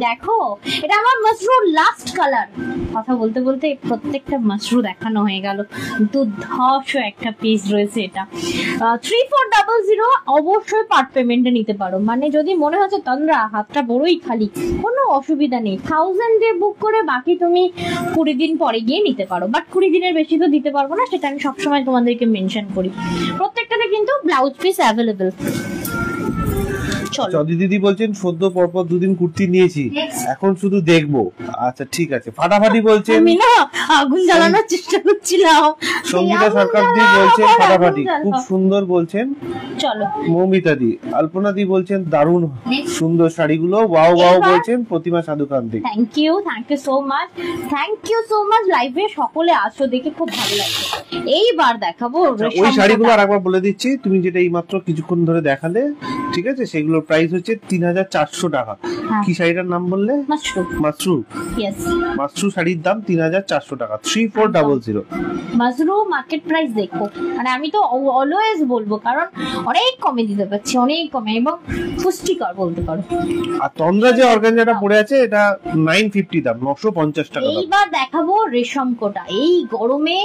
দেখো এটা আমার মাশরুম লাস্ট কালার। কথা বলতে বলতে প্রত্যেকটা মাশরুম দেখানো হয়ে গেল, দুর্ধর্ষ একটা পিস রয়েছে এটা। 3400 অবশ্যই পার্ট পেমেন্টে নিতে পারো, মানে যদি মনে হচ্ছে তন্দ্রা হাতটা বড়ই খালি, কোনো অসুবিধা নেই। 1000 দিয়ে বুক করে বাকি তুমি 20 দিন পরে গিয়ে নিতে পারো, বাট 20 দিনের বেশি তো দিতে পারবো না, সেটা আমি সবসময় তোমাদেরকে মেনশন করি। প্রত্যেকটাতে কিন্তু ব্লাউজ পিস অ্যাভেলেবেল। চলো। যদি দিদি বলছেন সদ্য পরপর দুদিন কুর্তি নিয়েছি, এখন শুধু দেখবো। আচ্ছা ঠিক আছে। ফাটাফাটি বলছেন, আমি না আগুন জ্বালানোর চেষ্টা করছিলাম। সঙ্গীতা সরকার দি বলছেন ফাটাফাটি খুব সুন্দর বলছেন। চলো। মৌমিতা দি, আলপনা দি বলছেন দারুণ সুন্দর শাড়িগুলো, ওয়াও ওয়াও বলছেন প্রতিমা সাধুকান্তি। থ্যাংক ইউ সো মাচ, লাইভে সকলে আসো, দেখে খুব ভালো লাগছে। এইবার দেখাবো ওই শাড়িগুলো আরেকবার বলে দিচ্ছি, তুমি যেটা এই মাত্র কিছুক্ষণ ধরে দেখালে, ঠিক আছে, সেগুলোর প্রাইস হচ্ছে 3400 টাকা। কি শাড়িটার নাম বললে? মাশরু। মাশরু শাড়ির দাম 3400 টাকা, 3400। মাশরু মার্কেট প্রাইস দেখো, মানে আমি তো অলওয়েজ বলবো, কারণ অনেক কমে দিতে পারছি, অনেক কমে, এবং পুষ্টিকর বলতে পারো। আর তন্দ্রা যে অর্গানজাটা পড়ে আছে এটা 950 দাম, 950 টাকা। এইবার দেখাবো রেশম কোটা। এই গরমে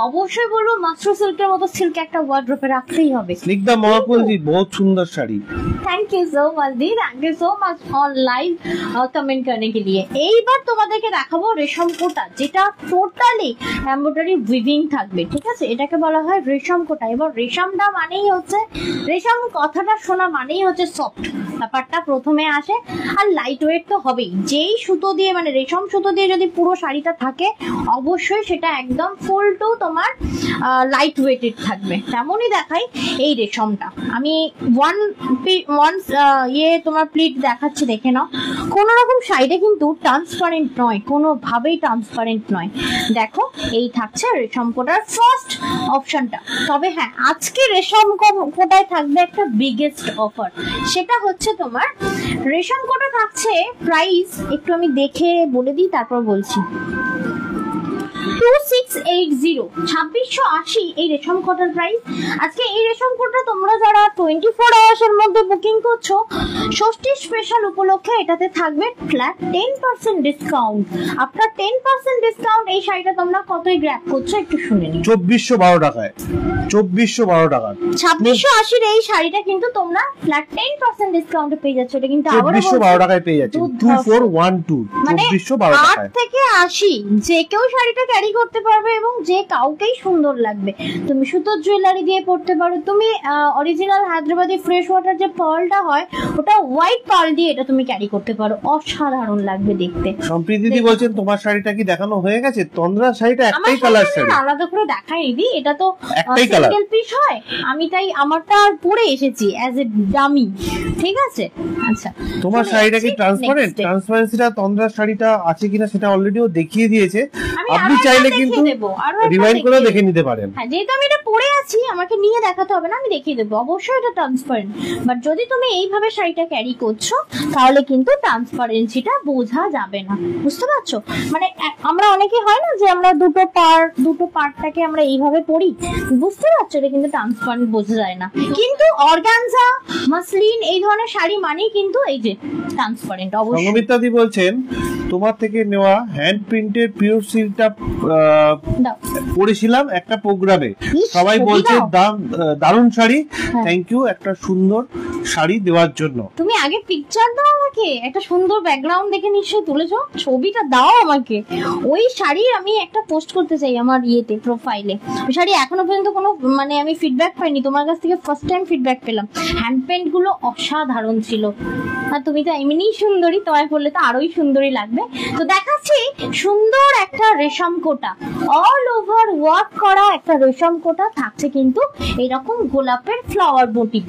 অবশ্যই বলবো মাশরু সিল্কের মতো সিল্ক একটা ওয়ার্ড্রপে রাখতেই হবে। স্নিগ্ধা মহাকুল জি, बहुत सुंदर sari. Thank you so much the, thank you so much on live comment करने के लिए। এইবার তোমাদেরকে দেখাবো রেশম কোটা, যেটা টোটালি এমব্রয়ডারি উইভিং থাকবে, ঠিক আছে? এটাকে বলা হয় রেশম কোটা। এবার রেশমটা মানেই হচ্ছে, রেশম কথাটা শোনা মানেই হচ্ছে সফট, ব্যাপারটা প্রথমে আসে। আর লাইট ওয়েট তো হবেই, যেই সুতো দিয়ে, মানে রেশম সুতো দিয়ে যদি পুরো শাড়িটা থাকে, অবশ্যই সেটা একদম ফুল টু তোমার লাইট ওয়েটেড থাকবে। তেমনই দেখাই এই রেশমটা। আমি ওয়ান তোমার প্লিট দেখাচ্ছি, দেখে নাও। কোনো রকম সাইডে কিন্তু ট্রান্সপারেন্ট নয়, কোনোভাবেই ট্রান্সপারেন্ট নয়। দেখো, এই থাকছে রেশম কোটার ফার্স্ট অপশনটা। তবে হ্যাঁ, আজকে রেশম কোটায় থাকবে একটা বিগেস্ট অফার, সেটা হচ্ছে তোমার রেশম কোটা থাকছে প্রাইস, একটু আমি দেখে বলে দিই তারপর বলছি। 2680, 2680 এই রেশম কোটার প্রাইস। আজকে এই রেশম কোটা তোমরা যারা 24 আওয়ার্স এর মধ্যে বুকিং করছো, ষষ্ঠী স্পেশাল উপলক্ষে এটাতে থাকবে ফ্ল্যাট 10% ডিসকাউন্ট। আপনার 10% ডিসকাউন্ট, এই শাড়িটা তোমরা কতই গ্র্যাব করছো একটু শুনে নিন। 2412 টাকায়, 2412 টাকা। 2680 এর এই শাড়িটা কিন্তু তোমরা ফ্ল্যাট 10% ডিসকাউন্টে পেয়ে যাচ্ছ। এটা কিন্তু আবার 2412 টাকায় পেয়ে যাচ্ছে, 2412, মানে 2412 টাকায়। 8 থেকে 80 যে কেউ শাড়িটা ক্যারি করতে পারবে এবং যে কাউকেই সুন্দর লাগবে। তুমি সুতোর জুয়েলারি দিয়ে পরতে পারো, তুমি অরিজিনাল হায়দ্রাবাদি ফ্রেশ ওয়াটার যে পার্লটা হয়, ওটা হোয়াইট পার্ল দিয়ে এটা তুমি ক্যারি করতে পারো, অসাধারণ লাগবে দেখতে। সম্প্রীতি দিদি বলছেন তোমার শাড়িটা কি দেখানো হয়ে গেছে? তন্দ্রা শাড়িটা একটাই কালার শাড়ি, আলাদা করে দেখাই দি, এটা তো একটাই কালার সিঙ্গেল পিস হয়। আমি তাই আমারটা আর পরে এসেছি অ্যাজ এ ডামি, ঠিক আছে? আচ্ছা, তোমার শাড়িটা কি ট্রান্সপারেন্ট? ট্রান্সপারেন্সিটা তন্দ্রার শাড়িটা আছে কিনা সেটা অলরেডি ও দেখিয়ে দিয়েছে, আপনি চাইলে কিন্তু রিমাইন্ড করে দেখে নিতে পারেন। হ্যাঁ, যেহেতু আমি এটা পরে আছি, আমাকে নিয়ে দেখাতে হবে না, আমি দেখিয়ে দেবো। অবশ্যই এটা ট্রান্সপারেন্ট, বাট যদি তুমি এইভাবে শাড়িটা ক্যারি করছো, তাহলে কিন্তু ট্রান্সপারেন্সিটা বোঝা যাবে না, বুঝতে পারছো? মানে আমরা অনেকে হয় না যে আমরা দুটো পার্টটাকে আমরা এইভাবে পরি, বুঝতে পারছো? এটা কিন্তু ট্রান্সপারেন্ট বোঝা যায় না। কিন্তু অর্গানজা, মাসলিন এই ধরনের শাড়ি মানেই কিন্তু এই যে ট্রান্সপারেন্ট। অবশ্যই সঙ্গমিতাদি বলছেন তোমার থেকে নেওয়া হ্যান্ড প্রিন্টেড পিওর সিল্কটা পরেছিলাম একটা প্রোগ্রামে, সবাই বলছে দারুণ শাড়ি, থ্যাংক ইউ একটা সুন্দর শাড়ি দেওয়ার জন্য। তুমি আগে পিকচার দাও আমাকে, একটা সুন্দর ব্যাকগ্রাউন্ড দেখে নিশ্চয়ই তুলেছো, ছবিটা দাও আমাকে। ওই শাড়ি আমি একটা পোস্ট করতে চাই আমার ইয়েতে, প্রোফাইলে। ওই শাড়ি এখনো পর্যন্ত কোনো মানে আমি ফিডব্যাক পাইনি, তোমার কাছ থেকে ফার্স্ট টাইম ফিডব্যাক পেলাম। হ্যান্ড পেন্ট গুলো অসাধারণ ছিল, আর তুমি তো এমনিই সুন্দরী, তোমায় পরলে তো আরোই সুন্দরী লাগবে। তো দেখাচ্ছি সুন্দর একটা রেশম কোটা, অল ওভার ওয়ার্ক করা একটা রেশম কোটা থাকছে, কিন্তু এরকম গোলাপের ফ্লাওয়ার মোটিভ।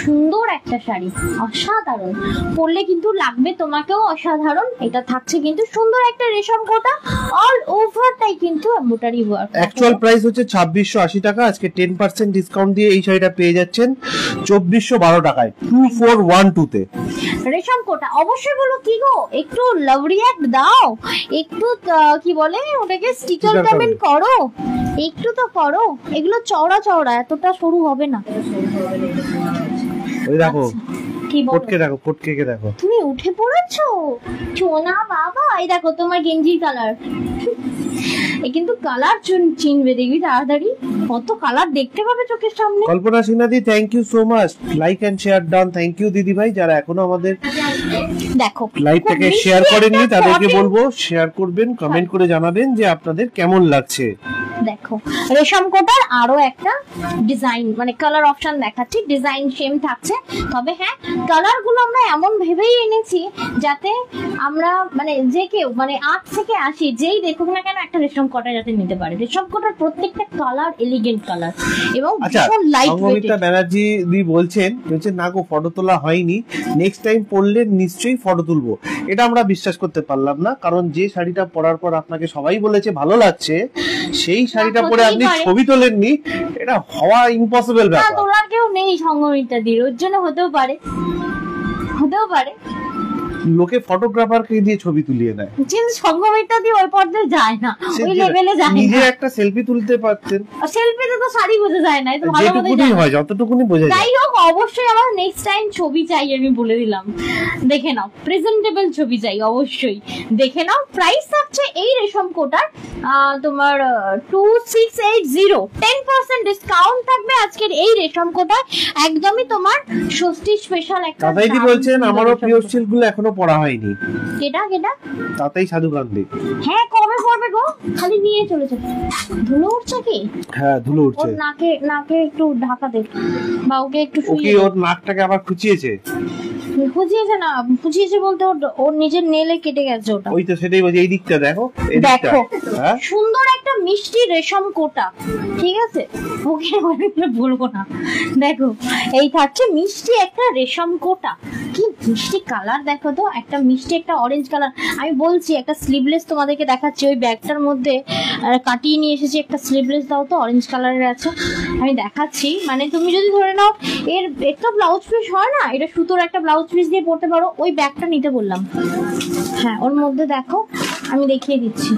সুন্দর একটা শাড়ি, অসাধারণ, পরলে কিন্তু লাগবে তোমাকেও অসাধারণ। এটা থাকছে কিন্তু সুন্দর একটা রেশম কোটা, অল ওভারটাই কিন্তু এমব্রয়ডারি ওয়ার্ক। অ্যাকচুয়াল প্রাইস হচ্ছে 2680 টাকা, আজকে 10% ডিসকাউন্ট দিয়ে এই শাড়িটা পেয়ে যাচ্ছেন 2412 টাকায়, 2412 তে। রেশম কোটা অবশ্যই বলো কি গো, একটু লাভ রিঅ্যাক্ট দাও, একটু কি বলে ওটাকে স্টিকার কমেন্ট করো, একটু তো করো। এগুলো চওড়া চওড়া, এতটা সরু হবে না। ওই দেখো, কি বলো, ফটকে দেখো, ফটকে দেখো, তুমি উঠে পড়েছো সোনা বাবা। এই দেখো তোমার গেঞ্জির কালার, কিন্তু কালার চিনবে, দেখবি তাড়াতাড়ি, কত কালার দেখতে পাবে চোখের সামনে। কল্পনা সিনহাদি thank you so much, like and share done. Thank you দিদি ভাই, যারা এখনো আমাদের দেখো লাইভটাকে শেয়ার করেননি তাদেরকে বলবো শেয়ার করবেন, কমেন্ট করে জানাবেন যে আপনাদের কেমন লাগছে। দেখো দেখো রেশম কোটার আরো একটা ডিজাইন মানে কালার অপশন দেখাচ্ছি, ডিজাইন সেম থাকছে, তবে হ্যাঁ কালার গুলো আমরা এমন ভেবেই এনেছি যাতে আমরা মানে যে কেউ মানে 8 থেকে 80 যেই দেখুক না কেন একটা রেশম কোটা যাতে নিতে পারে। রেশম কোটার প্রত্যেকটা কালার এলিগেন্ট কালার এবং ভীষণ লাইট ওয়েট। সঙ্গমিতা ব্যানার্জি দি বলছেন না গো ফটো তোলা হয়নি, নেক্সট টাইম পরলে নিশ্চয়ই ফটো তুলবো। এটা আমরা বিশ্বাস করতে পারলাম না, কারণ যে শাড়িটা পরার পর আপনাকে সবাই বলেছে ভালো লাগছে, সেই শাড়িটা পরে আপনি ছবি তোলেননি, এটা হওয়া ইম্পসিবল ব্যাপার। তোলার কেউ নেই সঙ্গমিতা দির, ওর জন্য হতেও পারে, হতেও পারে লোকে ফটোগ্রাফারকে দিয়ে ছবি তুলিয়ে নেয়, কিন্তু সঙ্গমিতা দি ওই পর্যায়ে যায় না, ওই লেভেলে যায় না। নিজে একটা সেলফি তুলতে পারতেন, সেলফিতে তো শাড়ি বোঝা যায় না, তো ভালো যেটুকুনি হয় যতটুকুনি বোঝা যায়। যাই হোক অবশ্যই আমার নেক্সট টাইম ছবি চাই, আমি বলে দিলাম, দেখে নাও প্রেজেন্টেবল ছবি চাই অবশ্যই, দেখে নাও। প্রাইস থাকছে এই রেশম কোটার তোমার 2680, 10% ডিসকাউন্ট থাকবে আজকের এই রেশম কোটায়, একদমই তোমার ষষ্ঠী স্পেশাল একটা। দাদাইদি বলছেন আমারও পিওর সিল্ক গুলো এখনো পড়া হয়নি। কেটা কেটা? তাতেই সাধু গান্ধী। হ্যাঁ কবে পড়বে গো? খালি নিয়ে চলেছে। ধুলো উঠছে কি? হ্যাঁ ধুলো উঠছে। ওর নাকে একটু ঢাকা দে বা ওকে একটু শুইয়ে। ওকে ওর নাকটাকে আবার খুঁচিয়েছে। খুঁজিয়েছে না, খুঁজিয়েছে বলতে ওর নিজের নেলে কেটে গেছে ওটা। ওই তো সেটাই বলছি, এই দিকটা দেখো, এই দিকটা। দেখো হ্যাঁ সুন্দর একটা মিষ্টি রেশম কোটা, ঠিক আছে ওকে বলবো না। দেখো এই থাকছে মিষ্টি একটা রেশম কোটা, কি মিষ্টি কালার দেখো তো, একটা মিষ্টি একটা অরেঞ্জ কালার। আমি বলছি একটা স্লিভলেস তোমাদেরকে দেখাচ্ছি, ওই ব্যাগটার মধ্যে কাটিয়ে নিয়ে এসেছি, একটা স্লিভলেস দাও তো অরেঞ্জ কালারের আছে, আমি দেখাচ্ছি। মানে তুমি যদি ধরে নাও এর একটা ব্লাউজ পিস হয় না, এটা সুতোর একটা ব্লাউজ পিস দিয়ে পড়তে পারো, ওই ব্যাগটা নিতে বললাম। হ্যাঁ ওর মধ্যে দেখো আমি দেখিয়ে দিচ্ছি,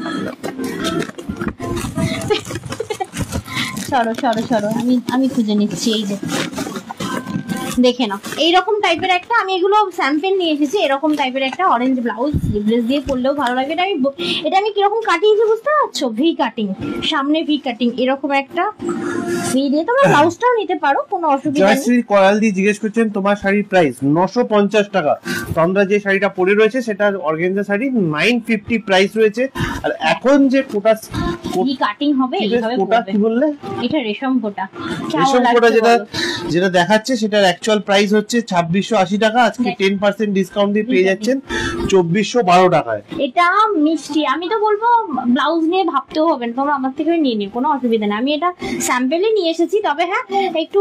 সরো সরো সরো, আমি খুঁজে নিচ্ছি। এই যে দেখে নাও এইরকম টাইপের একটা, আমি এগুলো স্যাম্পল নিয়ে এসেছি, এরকম টাইপের একটা অরেঞ্জ ব্লাউজ, স্লিভলেস দিয়ে পরলেও ভালো লাগে। এটা আমি কিরকম কাটিয়েছি বুঝতে পারছো? ভি কাটিং, সামনে ভি কাটিং, এরকম একটা ভি দিয়ে তোমরা ব্লাউজটাও নিতে পারো, কোনো অসুবিধা নেই। জয়শ্রী কয়াল দি জিজ্ঞেস করছেন তোমার শাড়ির প্রাইস 950 টাকা। তো আমরা যে শাড়িটা পরে রয়েছে সেটা অর্গানজা শাড়ি, 950 প্রাইস রয়েছে। আর এখন যে কোটা ভি কাটিং হবে এইভাবে কোটা কি বললে? এটা রেশম কোটা। রেশম কোটা যেটা দেখাচ্ছে সেটার অ্যাকচুয়াল প্রাইস হচ্ছে 2680 টাকা, আজকে 10% ডিসকাউন্ট দিয়ে পেয়ে যাচ্ছেন 2412 টাকায়। এটা মিষ্টি, আমি তো বলবো ব্লাউজ নিয়ে ভাবতেও হবে না, তোমরা আমার থেকে নিয়ে নিও, কোনো অসুবিধা নেই। আমি এটা স্যাম্পলে নিয়ে এসেছি, তবে হ্যাঁ একটু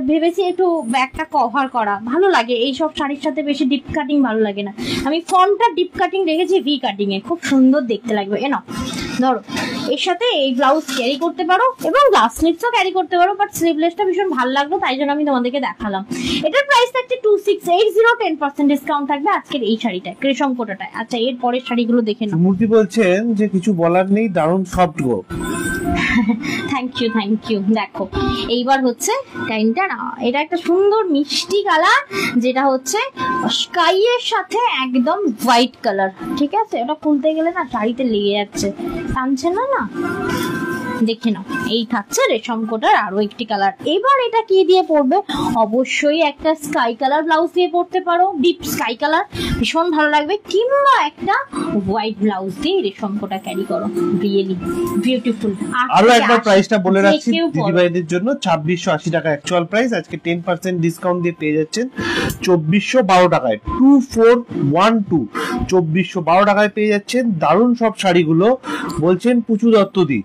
ভেবেছি একটু ব্যাগটা কভার করা ভালো লাগে, এই সব শাড়ির সাথে বেশি ডিপ কাটিং ভালো লাগে না। আমি ফ্রন্টটা ডিপ কাটিং রেখেছি ভি কাটিং এ, খুব সুন্দর দেখতে লাগবে। এনো ধরো এর সাথে এই ব্লাউজ ক্যারি করতে পারো এবং গ্লাস স্লিভসও ক্যারি করতে পারো, বাট স্লিভলেসটা ভীষণ ভালো লাগলো তাই জন্য আমি তোমাদেরকে দেখালাম। এটার প্রাইস থাকছে 2680, 10% ডিসকাউন্ট থাকবে আজকের এই শাড়িটা রেশম কোটাটায়। আচ্ছা এর পরের শাড়িগুলো দেখে নাও। মূর্তি বলছেন যে কিছু বলার নেই, দারুণ সফট গো। Thank you. দেখো এইবার হচ্ছে টাইমটা না, এটা একটা সুন্দর মিষ্টি কালার, যেটা হচ্ছে স্কাই এর সাথে একদম হোয়াইট কালার, ঠিক আছে? ওটা খুলতে গেলে না শাড়িতে লেগে যাচ্ছে, টানছে না না, দেখে নাও। এই থাকছে রেশম কোটার আরো একটি কালার। এবার এটা কি দিয়ে পরবে? অবশ্যই একটা স্কাই কালার ব্লাউজ দিয়ে পরতে পারো, ডিপ স্কাই কালার, ভীষণ ভালো লাগবে, কিংবা একটা হোয়াইট ব্লাউজ দিয়ে রেশম কোটা ক্যারি করো, রিয়েলি বিউটিফুল। আরো একবার প্রাইসটা বলে রাখছি দিদিভাইদের জন্য, 2680 টাকা অ্যাকচুয়াল প্রাইস, আজকে 10% ডিসকাউন্ট দিয়ে পেয়ে যাচ্ছেন 2412 টাকায়। 2412 2412 টাকায় পেয়ে যাচ্ছেন দারুণ সব শাড়িগুলো, বলছেন পুচু দত্ত দি।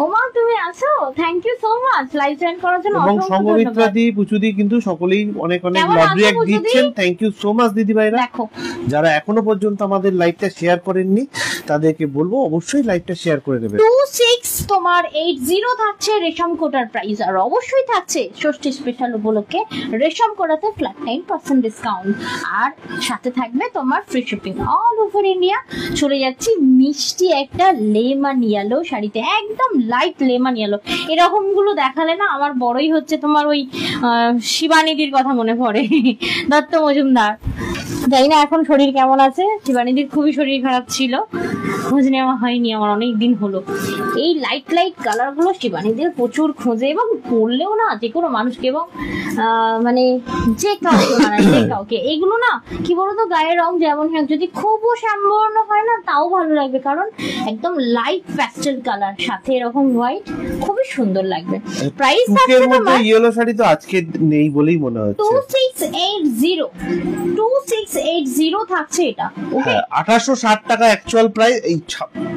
ওমা তুমি আছো, thank you so much live join করার জন্য। এবং সঙ্গমিত্রা দি, পুচুদি কিন্তু সকলেই অনেক লাভ রিঅ্যাক্ট দিচ্ছেন, থ্যাংক ইউ সো মাচ দিদি ভাইরা। দেখো যারা এখনো পর্যন্ত আমাদের লাইভটা শেয়ার করেননি তাদেরকে বলবো অবশ্যই লাইভটা শেয়ার করে নেবেন। 2680 থাকছে রেশম কোটার প্রাইস, আর অবশ্যই থাকছে ষষ্ঠী স্পেশাল উপলক্ষে রেশম কোটাতে ফ্ল্যাট 10% ডিসকাউন্ট, আর সাথে থাকবে তোমার free shipping all over India. চলে যাচ্ছি মিষ্টি একটা লেমন ইয়েলো শাড়িতে, একদম লাইট লেমন ইয়েলো। এরকম গুলো দেখালে না আমার বড়ই হচ্ছে তোমার ওই শিবানীদির কথা মনে পড়ে, দত্ত মজুমদার। জানি না এখন শরীর কেমন আছে। শিবানীদির খুবই শরীর খারাপ ছিল, খোঁজ নেওয়া হয়নি আমার অনেক দিন হলো। এই লাইট লাইট কালার গুলো শিবানীদের প্রচুর খোঁজে এবং পরলেও না যে কোনো মানুষকে এবং মানে যে কাউকে মানায়, যে কাউকে। এগুলো না কি বলতো, গায়ের রং যেমন হোক যদি খুবও শ্যামবর্ণ হয় না তাও ভালো লাগবে, কারণ একদম লাইট প্যাস্টেল কালার সাথে এরকম হোয়াইট, খুবই সুন্দর লাগবে। প্রাইস থাকছে তোমার ইয়েলো শাড়ি তো আজকে নেই বলেই মনে হচ্ছে 2680 থাকছে এটা। ওকে, 2860 টাকা অ্যাকচুয়াল প্রাইস, এই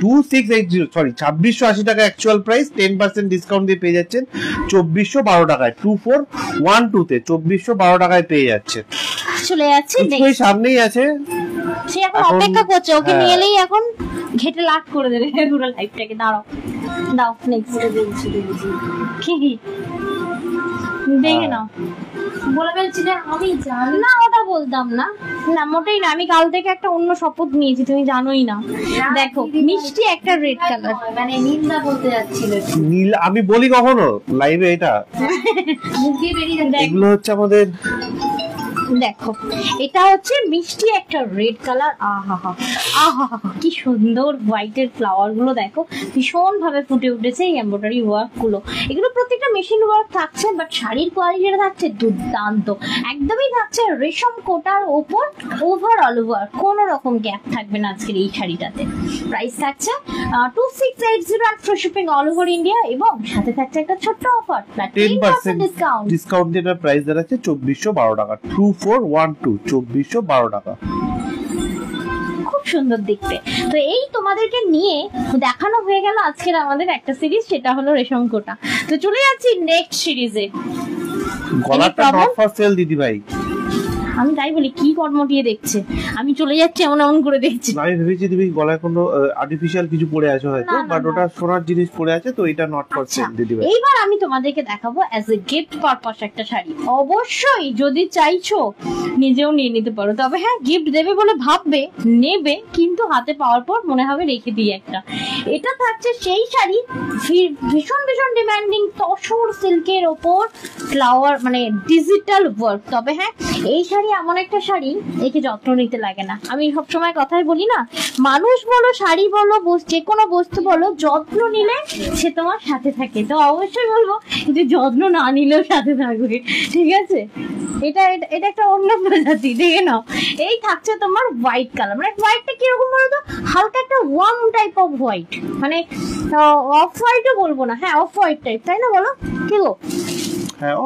2680 সরি 2680 টাকা অ্যাকচুয়াল প্রাইস, 10% ডিসকাউন্ট দিয়ে পেয়ে যাচ্ছেন 2412 টাকায়। 2412 তে 2412 টাকায় পেয়ে যাচ্ছেন। চলে যাচ্ছে ওই সামনেই আছে, সে এখন অপেক্ষা করছে, ওকে নিয়ে এলেই এখন ঘেটে লাট করে দেবে পুরো লাইফটাকে। দাঁড়াও দাও, নেক্সট কি দেখে নাও। বলে ফেলছিলে আমি জানি না, ওটা বলতাম না, না মোটেই না। আমি কাল থেকে একটা অন্য শপথ নিয়েছি, তুমি জানোই না। দেখো মিষ্টি একটা রেড কালার, মানে নিন্দা বলতে যাচ্ছিল নীল আমি বলি কখনো লাইভে? এটা মুখে বেরিয়ে যাচ্ছে। এগুলো হচ্ছে আমাদের, দেখো এটা হচ্ছে মিষ্টি একটা রেড কালার। আহা আহা কি সুন্দর হোয়াইটের ফ্লাওয়ার গুলো দেখো, ভীষণ ভাবে ফুটে উঠেছে এই এমব্রয়ডারি ওয়ার্ক গুলো। এগুলো প্রত্যেকটা মেশিন ওয়ার্ক থাকছে, বাট শাড়ির কোয়ালিটিটা থাকছে দুর্দান্ত। একদমই থাকছে রেশম কোটার ওপর, ওভার ওভার কোনো রকম গ্যাপ থাকবে না আজকের এই শাড়িটাতে। প্রাইস থাকছে 2680 আর free shipping all over India, এবং সাথে থাকছে একটা ছোট্ট অফার, 10% ডিসকাউন্ট। ডিসকাউন্ট দিয়ে প্রাইস দাঁড়াচ্ছে 2412 টাকা। 2412 2412 টাকা। খুব সুন্দর দেখতে। তো এই তোমাদেরকে নিয়ে দেখানো হয়ে গেল আজকের আমাদের একটা সিরিজ, সেটা হলো রেশম কোটা। তো চলে যাচ্ছি নেক্সট সিরিজে। গলাটা নট ফর সেল দিদি ভাই। আমি তাই বলি, কি কর্মটিয়ে দেখছে, আমি চলে যাচ্ছি এমন এমন করে দেখছি। আমি ভেবেছি তুমি গলায় কোনো আর্টিফিশিয়াল কিছু পরে আছো হয়তো, বাট ওটা সোনার জিনিস পরে আছে, তো এটা নট ফর সেল দিদি ভাই। এইবার আমি তোমাদেরকে দেখাবো অ্যাজ এ গিফট পারপাস একটা শাড়ি। অবশ্যই যদি চাইছো নিজেও নিয়ে নিতে পারো, তবে হ্যাঁ গিফট দেবে বলে ভাববে, নেবে কিন্তু হাতে পাওয়ার পর মনে হবে রেখে দিই একটা। এটা থাকছে সেই শাড়ি, ভীষণ ভীষণ ডিমান্ডিং তসর সিল্কের ওপর ফ্লাওয়ার মানে ডিজিটাল ওয়ার্ক। তবে হ্যাঁ এই শাড়ি এমন একটা শাড়ি, একে যত্ন নিতে লাগে না। আমি সবসময় কথাই বলি না, মানুষ বলো শাড়ি বলো যে কোনো বস্তু বলো, যত্ন নিলে সে তোমার সাথে থাকে। তো অবশ্যই বলবো যে যত্ন না নিলেও সাথে থাকবে, ঠিক আছে? এটা এটা একটা অন্য প্রজাতি, দেখে নাও। এই থাকছে তোমার হোয়াইট কালার, মানে হোয়াইটটা কিরকম বলতো, হালকা একটা ওয়ার্ম টাইপ অফ হোয়াইট, মানে অফ হোয়াইটও বলবো না, হ্যাঁ অফ হোয়াইট টাইপ, তাই না বলো কি গো? হ্যাঁ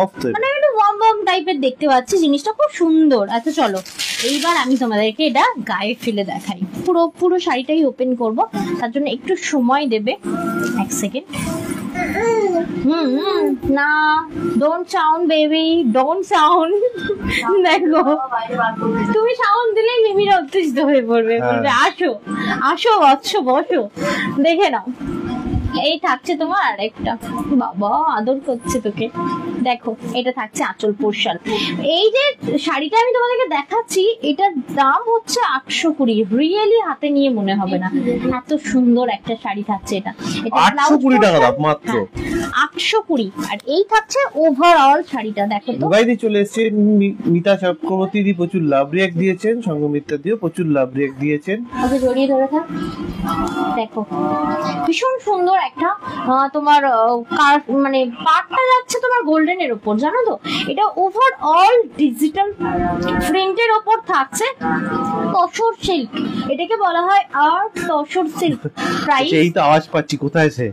অফ তো, মানে একটু ওয়ার্ম ওয়ার্ম টাইপের দেখতে পাচ্ছি, জিনিসটা খুব সুন্দর। আচ্ছা চলো এইবার আমি তোমাদেরকে এটা গায়ে ফেলে দেখাই। পুরো শাড়িটাই ওপেন করব, তার জন্য একটু সময় দেবে, এক সেকেন্ড। না, don't sound baby, don't sound. দেখো তুমি সাউন্ড দিলেই মিমিরা উত্তেজিত হয়ে পড়বে, বলবে আসো আসো বসো। দেখে নাও, এই থাকছে তোমার আরেকটা, বাবা আদর করছে তোকে। দেখো এটা থাকছে আঁচল পোর্শন। এই যে শাড়িটা আমি তোমাদেরকে দেখাচ্ছি, এটার দাম হচ্ছে 820। রিয়েলি হাতে নিয়ে মনে হবে না, এত সুন্দর একটা শাড়ি থাকছে এটা। 820 টাকা দাম মাত্র, 820। আর এই থাকছে ওভারঅল শাড়িটা, দেখো তো। বাইরে চলে এসেছে মিতা চক্রবর্তী দি, প্রচুর লাভ রিঅ্যাক্ট দিয়েছেন, সঙ্গমিত্রা দিও প্রচুর লাভ রিঅ্যাক্ট দিয়েছেন। ওকে জড়িয়ে ধরে থাক। দেখো ভীষণ সুন্দর একটা তোমার মানে পাটটা যাচ্ছে তোমার গোল্ডেনের উপর, জানো তো? এটা ওভারঅল ডিজিটাল প্রিন্টের উপর থাকছে, তসর সিল্ক, এটাকে বলা হয় আর তসর সিল্ক। প্রাইস এই তো আওয়াজ পাচ্ছি, কোথায় সে?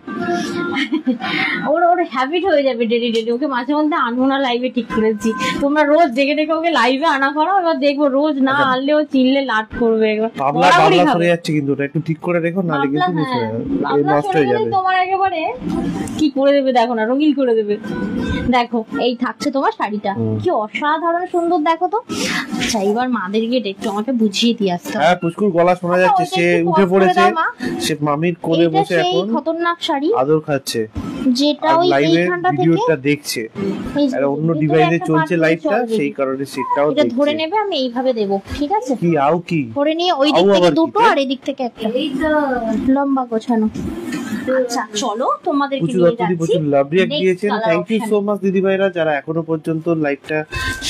ওর হ্যাবিট হয়ে যাবে ডেলি ওকে মাঝে মধ্যে আনবো না লাইভে, ঠিক করেছি। তোমরা রোজ ডেকে ডেকে ওকে লাইভে আনা করো, এবার দেখবো রোজ না আনলে ও চিনলে লাট করবে। বাবলা সরে যাচ্ছে, কিন্তু ওটা একটু ঠিক করে রেখো, নালে কিন্তু নষ্ট হয়ে যাবে। তোমার একেবারে কি করে দেবে দেখো না, রঙিন করে দেবে। দেখো এই থাকছে তোমার শাড়িটা, কি অসাধারণ সুন্দর, দেখো তো। আচ্ছা এবার মাদেরকে একটু আমাকে বুঝিয়ে দিয়ে আসতে। হ্যাঁ পুষ্কুর গলা শোনা যাচ্ছে, সে উঠে পড়েছে, সে মামির কোলে বসে এখন খতরনাক শাড়ি আদর খাচ্ছে, যেটা ওই এইখানটা থেকে ভিডিওটা দেখছে, আর অন্য ডিভাইসে চলছে লাইভটা, সেই কারণে সেটাও এটা ধরে নেবে। আমি এইভাবে দেব, ঠিক আছে? কি আও কি ধরে নিয়ে ওই দিক থেকে দুটো আর এই দিক থেকে একটা, লম্বা গোছানো। আচ্ছা চলো তোমাদেরকে প্রচুর নিয়ে অত্যধিক যাচ্ছি প্রচুর লাভ রিয়াক্ট Next দিয়েছেন। color thank you option। So much দিদিভাইরা, যারা এখনো পর্যন্ত লাইভটা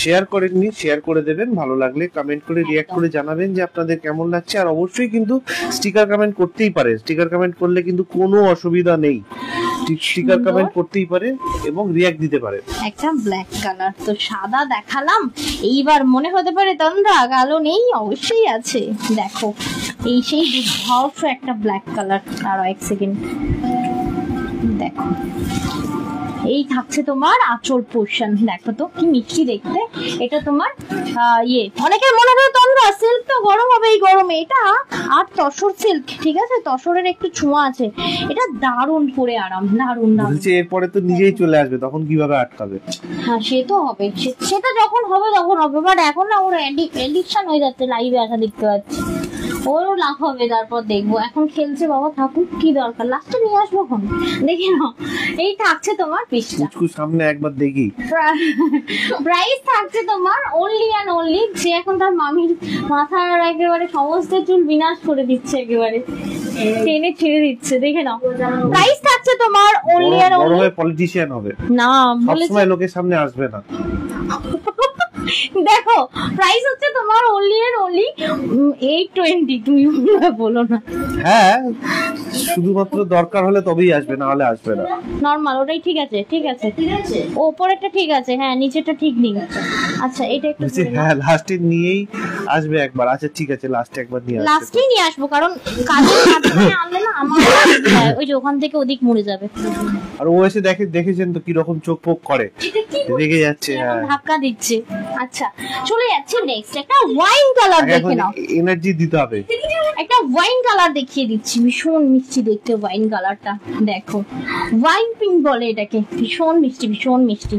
শেয়ার করেননি শেয়ার করে দেবেন। ভালো লাগলে কমেন্ট করে রিয়াক্ট করে জানাবেন যে আপনাদের কেমন লাগছে। আর অবশ্যই কিন্তু স্টিকার কমেন্ট করতেই পারে, স্টিকার কমেন্ট করলে কিন্তু কোনো অসুবিধা নেই, স্টিকার কমেন্ট করতেই পারে এবং রিয়াক্ট দিতে পারে। একটা ব্ল্যাক কালার তো সাদা দেখালাম, এইবার মনে হতে পারে তন্দ্রা কালো নেই, অবশ্যই আছে। দেখো এই সেই দুর্ধর্ষ একটা ব্ল্যাক কালার। আরো এক সেকেন্ড, দেখো এই থাকছে তোমার আঁচল পোর্শন। দেখো তো কি মিষ্টি দেখতে। এটা তোমার অনেকের মনে হয় তন্দ্রা সিল্ক তো গরম হবে এই গরমে, এটা আর তসর সিল্ক, ঠিক আছে, তসরের একটু ছোঁয়া আছে। এটা দারুণ পরে আরাম, দারুণ দারুণ। বলছে এরপরে তো নিজেই চলে আসবে, তখন কিভাবে আটকাবে? হ্যাঁ সে তো হবে, সেটা যখন হবে তখন হবে, বাট এখন না ওর এডিকশন হয়ে যাচ্ছে, লাইভে আসা দেখতে পাচ্ছি, ওরও লাভ হবে, তারপর দেখবো। এখন খেলছে বাবা, থাকুক, কি দরকার, লাস্টে নিয়ে আসবো এখন, দেখে নাও। এই থাকছে তোমার পিসটা, সামনে একবার দেখি। প্রাইস থাকছে তোমার অনলি অ্যান্ড অনলি, সে এখন তার মামির মাথার একেবারে সমস্ত চুল বিনাশ করে দিচ্ছে, একেবারে টেনে ছেড়ে দিচ্ছে, দেখে নাও। প্রাইস থাকছে তোমার অনলি অ্যান্ড বড় অনলি, হয়ে পলিটিশিয়ান হবে না বলেছে সবসময় লোকের সামনে আসবে না। দেখো প্রাইস হচ্ছে তোমার অনলি এর অনলি 820, তুমি বলো না। হ্যাঁ শুধুমাত্র দরকার হলে তবেই আসবে, না হলে আসবে না। নরমাল ওটাই ঠিক আছে, ঠিক আছে, ঠিক আছে, উপরেরটা ঠিক আছে, হ্যাঁ নিচেরটা ঠিক নেই। আচ্ছা এটা একটু হ্যাঁ লাস্টে নিয়েই আসবে একবার। আচ্ছা ঠিক আছে, লাস্টে একবার নিয়ে আসবে, লাস্টেই নিয়ে আসবো, কারণ কাজের মাধ্যমে আনলে না আমার ওই যে ওখান থেকে ওদিক মরে যাবে। আর ও এসে দেখেছেন তো কি রকম চোখ পোক করে, রেগে যাচ্ছে, হ্যাঁ ধাক্কা দিচ্ছে। আচ্ছা চলে যাচ্ছি নেক্সট, একটা ওয়াইন কালার দেখে নাও, এনার্জি দিতে হবে। একটা ওয়াইন কালার দেখিয়ে দিচ্ছি, ভীষণ মিষ্টি দেখতে ওয়াইন কালারটা। দেখো ওয়াইন পিঙ্ক বলে এটাকে, ভীষণ মিষ্টি, ভীষণ মিষ্টি।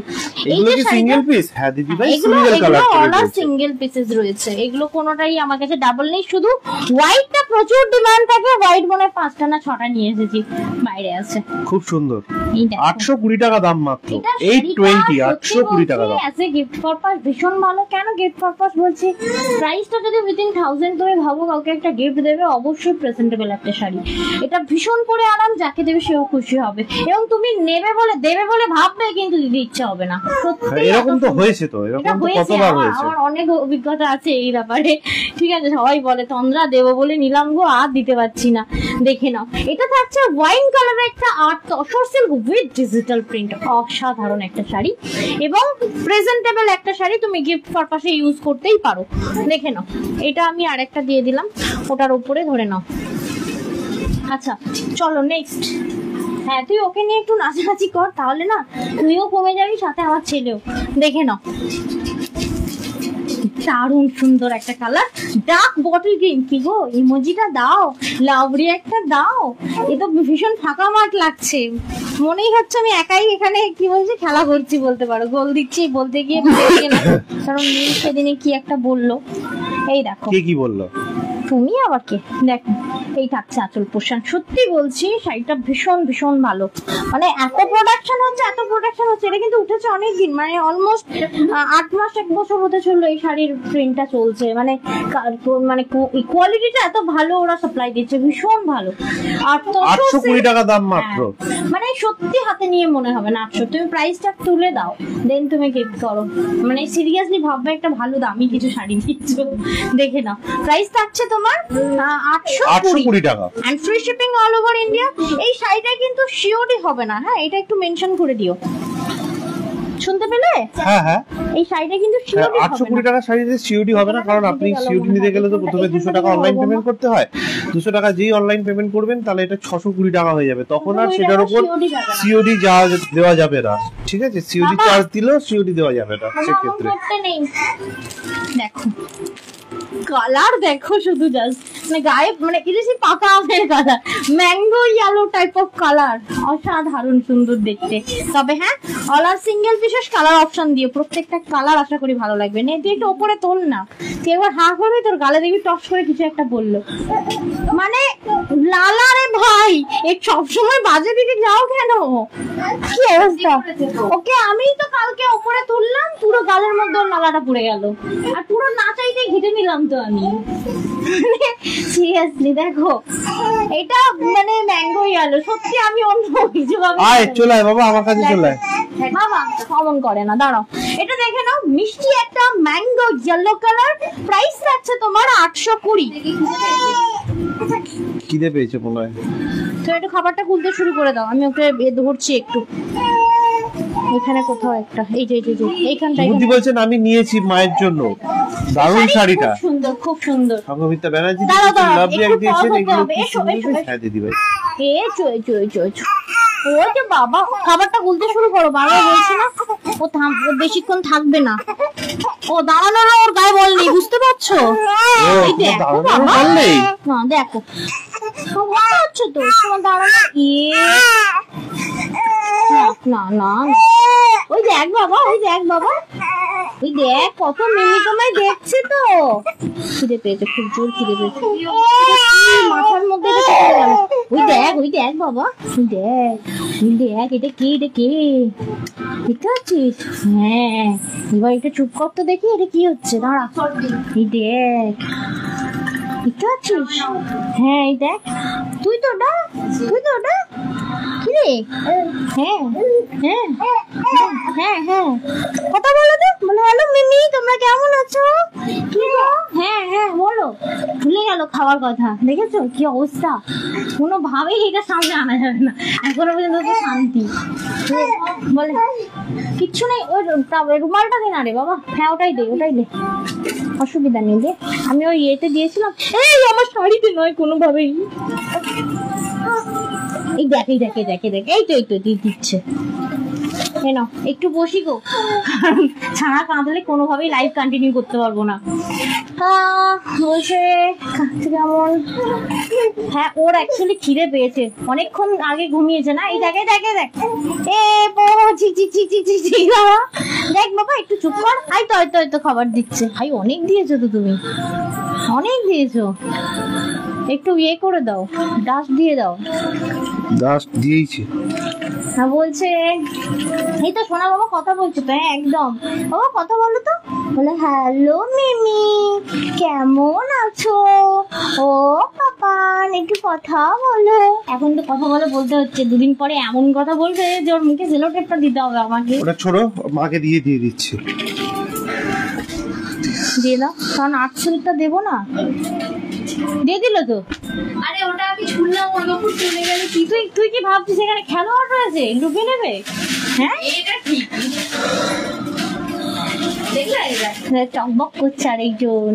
এগুলো কি সিঙ্গেল পিস? হ্যাঁ দিদি ভাই এগুলো সিঙ্গেল কালার করে অল দিয়েছে। সিঙ্গেল পিসেস রয়েছে, এগুলো কোনোটাই আমার কাছে ডাবল নেই, শুধু হোয়াইটটা প্রচুর ডিমান্ড থাকে, হোয়াইট মনে হয় 5টা না 6টা নিয়ে এসেছি, বাইরে আছে। খুব সুন্দর, এই দেখো। 820 টাকা দাম মাত্র, এটা 820, 820 টাকা দাম। অ্যাজ এ গিফট পারপাস ভীষণ ভালো। কেন গিফট পারপাস বলছি, প্রাইসটা যদি উইদিন 1000 তুমি ভাবো কাউকে একটা গিফট দেবে, অবশ্যই প্রেজেন্টেবল একটা শাড়ি। এটা ভীষণ পরে আরাম, যাকে দেবে সেও খুশি হবে, এবং তুমি দেবে বলে ভাববে কিন্তু দিদি ইচ্ছা হবে না। সত্যি এরকম তো হয়েছে, তো এরকম তো কতবার হয়েছে। আমার অনেক অভিজ্ঞতা আছে এই ব্যাপারে, ঠিক আছে। সবাই বলে তন্দ্রা দেবো বলে নিলাম গো, আর দিতে পারছি না। দেখে নাও, এটা থাকছে ওয়াইন কালারের একটা art tussar silk with digital print, অসাধারণ একটা শাড়ি এবং প্রেজেন্টেবল একটা শাড়ি, তুমি গিফট পারপাসে ইউজ করতেই পারো। দেখে নাও, এটা আমি আরেকটা দিয়ে দিলাম, ওটার উপরে ধরে নাও। আচ্ছা চলো নেক্সট। হ্যাঁ তুই ওকে নিয়ে একটু নাচানাচি কর, তাহলে না তুইও কমে যাবি, সাথে আমার ছেলেও। দেখে নাও, দারুণ সুন্দর একটা কালার, ডার্ক বটল গ্রিন। কি গো ইমোজিটা দাও, লাভরি একটা দাও, এ তো ভীষণ ফাঁকা মাঠ লাগছে, মনেই হচ্ছে আমি একাই এখানে কি বলছি খেলা করছি বলতে পারো, গোল দিচ্ছি বলতে গিয়ে কারণ নীল সেদিনে কি একটা বললো। এই দেখো কে কি বললো, তুমি আবার কে। দেখো এই থাকছে আঁচল পোষণ, সত্যি বলছি শাড়িটা ভীষণ ভীষণ ভালো, মানে এত প্রোডাকশন হচ্ছে, এটা কিন্তু উঠেছে অনেকদিন, মানে অলমোস্ট 8 মাস 1 বছর হতে চললো এই শাড়ির প্রিন্টটা চলছে, মানে কোয়ালিটিটা এত ভালো, ওরা সাপ্লাই দিচ্ছে ভীষণ ভালো। আর 820 টাকা দাম মাত্র, মানে সত্যি হাতে নিয়ে মনে হবে না 800, তুমি প্রাইসটা তুলে দাও দেন তুমি গিফট করো, মানে সিরিয়াসলি ভাববে একটা ভালো দামি কিছু শাড়ি দিচ্ছ। দেখে নাও, প্রাইস থাকছে তোমার 820 টাকা, and free shipping all over India. এই শাড়িটা কিন্তু শিওরই হবে না, হ্যাঁ এটা একটু মেনশন করে দিও, শুনতে পেলে? হ্যাঁ হ্যাঁ এই শাড়িটা কিন্তু শিওরই হবে না, 820 টাকা শাড়িতে সিওডি হবে না, কারণ আপনি সিওডি নিতে গেলে তো প্রথমে 200 টাকা অনলাইন পেমেন্ট করতে হয়, 200 টাকা যেই অনলাইন পেমেন্ট করবেন তাহলে এটা 620 টাকা হয়ে যাবে, তখন আর সেটার উপর সিওডি দেওয়া যাবে না, ঠিক আছে? সিওডি চার্জ দিলেও সিওডি দেওয়া যাবে না সেক্ষেত্রে। দেখো কালার দেখো শুধু, জাস্ট মানে গায়ে মানে ইলিশি পাকা আমের colour, mango yellow type of colour, অসাধারণ সুন্দর দেখতে। তবে হ্যাঁ অল আর সিঙ্গেল পিসেস কালার অপশন দিও, প্রত্যেকটা কালার আশা করি ভালো লাগবে। নে তুই একটু উপরে তোল না, তুই একবার হা করবি, তোর গালে দেখবি টস করে কিছু একটা বললো, মানে লালা রে ভাই, এক সবসময় বাজে দিকে যাও কেন, কি অবস্থা? ওকে আমি তো কালকে উপরে তুললাম, পুরো গালের মধ্যে ওর লালাটা পড়ে গেল, আর পুরো না চাইতেই ঘেটে নিলাম তো আমি। সিরিয়াসলি দেখো এটা মানে ম্যাঙ্গো ইয়েলো, সত্যি আমি অন্য কিছু ভাবে আয় চলে আয় বাবা আমার কাছে চলে আয়। বাবা কমন করে না, দাঁড়াও এটা দেখে নাও, মিষ্টি একটা ম্যাঙ্গো ইয়েলো কালার, প্রাইস আছে তোমার 820। খিদে পেয়েছে মনে হয়। তো একটু খাবারটা খুলতে শুরু করে দাও, আমি ওকে ধরছি একটু। এখানে কোথাও একটা, এই যে এইখানটায় বুদ্ধি বলছেন আমি নিয়েছি মায়ের জন্য দারুণ শাড়িটা, খুব সুন্দর খুব সুন্দর। সঙ্গমিতা ব্যানার্জি দাঁড়াও, দাঁড়াও, লাভ রিঅ্যাক্ট একটু দিয়েছেন, pause এগুলো করতে হবে। কি এসো, সুন্দর এসো, হ্যাঁ দিদি ভাই। ওই যে বাবা খাবারটা খুলতে শুরু করো, বাবা বলছি না ও বেশিক্ষণ থাকবে না। ও দাঁড়ানো না, ওর গায়ে বল নেই, বুঝতে পারছো? এই দেখো বাবা, না দেখো বুঝতে পারছো তো, তোমার দাঁড়ানো না না, ওই দেখ বাবা, ওই দেখ বাবা, ওই দেখ কত মিমি তোমায় দেখছে তো। খিদে পেয়েছে, খুব জোর খিদে পেয়েছে, মাথার মধ্যে ওই দেখ বাবা, ওই দেখ এটা কে দেখতে পাচ্ছিস? হ্যাঁ এবার এটা চুপ করতে দেখি এটা কি হচ্ছে, দাঁড়া এই দেখ দেখতে পাচ্ছিস? হ্যাঁ এই দেখ, তুই তো ওটা কি রে? হ্যাঁ কথা বলো তো, বলো হ্যালো মিমি তোমরা কেমন আছো? কি গো? হ্যাঁ বলো, ভুলে গেল খাওয়ার কথা, দেখেছো কি অবস্থা, কোনো ভাবেই এটা সামনে আনা যাবে না, এখনো পর্যন্ত তো শান্তি। বলে কিচ্ছু নেই, ওই রুমালটা দে না রে বাবা। হ্যাঁ ওটাই দে অসুবিধা নেই, দে আমি ওই ইয়েতে দিয়েছিলাম, এই আমার শাড়িতে নয় কোনোভাবেই। এই দেখ এই তো দিচ্ছে। নাও একটু বসি গো, ছাড়া কাঁদলে কোনোভাবেই লাইভ কন্টিনিউ করতে পারবো না। বলছে কেমন? হ্যাঁ ওর অ্যাকচুয়ালি খিদে পেয়েছে, অনেকক্ষণ আগে ঘুমিয়েছে না। এই দেখ দেখ বাবা একটু চুপ কর। তো খাবার দিচ্ছে। ভাই অনেক দিয়েছো তো তুমি, অনেক দিয়েছো, একটু ইয়ে করে দাও, ডাস্ট দিয়ে দাও। ডাস্ট দিয়েছি। হ্যাঁ বলছে এই তো শোনা বাবা কথা বলছো তো। হ্যাঁ একদম বাবা কথা বলো তো। বলে হ্যালো মিমি কেমন আছো? ও পাপান একটু কথা বলো। এখন তো কথা বলতে হচ্ছে, দুদিন পরে এমন কথা বলবে যে ওর মুখে সেলো টেপটা দিতে হবে আমাকে। ওটা ছোড়ো, মাকে দিয়ে দিচ্ছি। দিয়ে দাও, কারণ 800টা দেবো না। দিয়ে দিল তো। আরে ওটা আমি শুনলাম ওর উপর চলে গেল। তুই কি ভাবছিস এখানে খেলোয়াড় রয়েছে ডুবে নেবে? হ্যাঁ এটা ঠিক দেখলে টকবক করছে আরেকজন,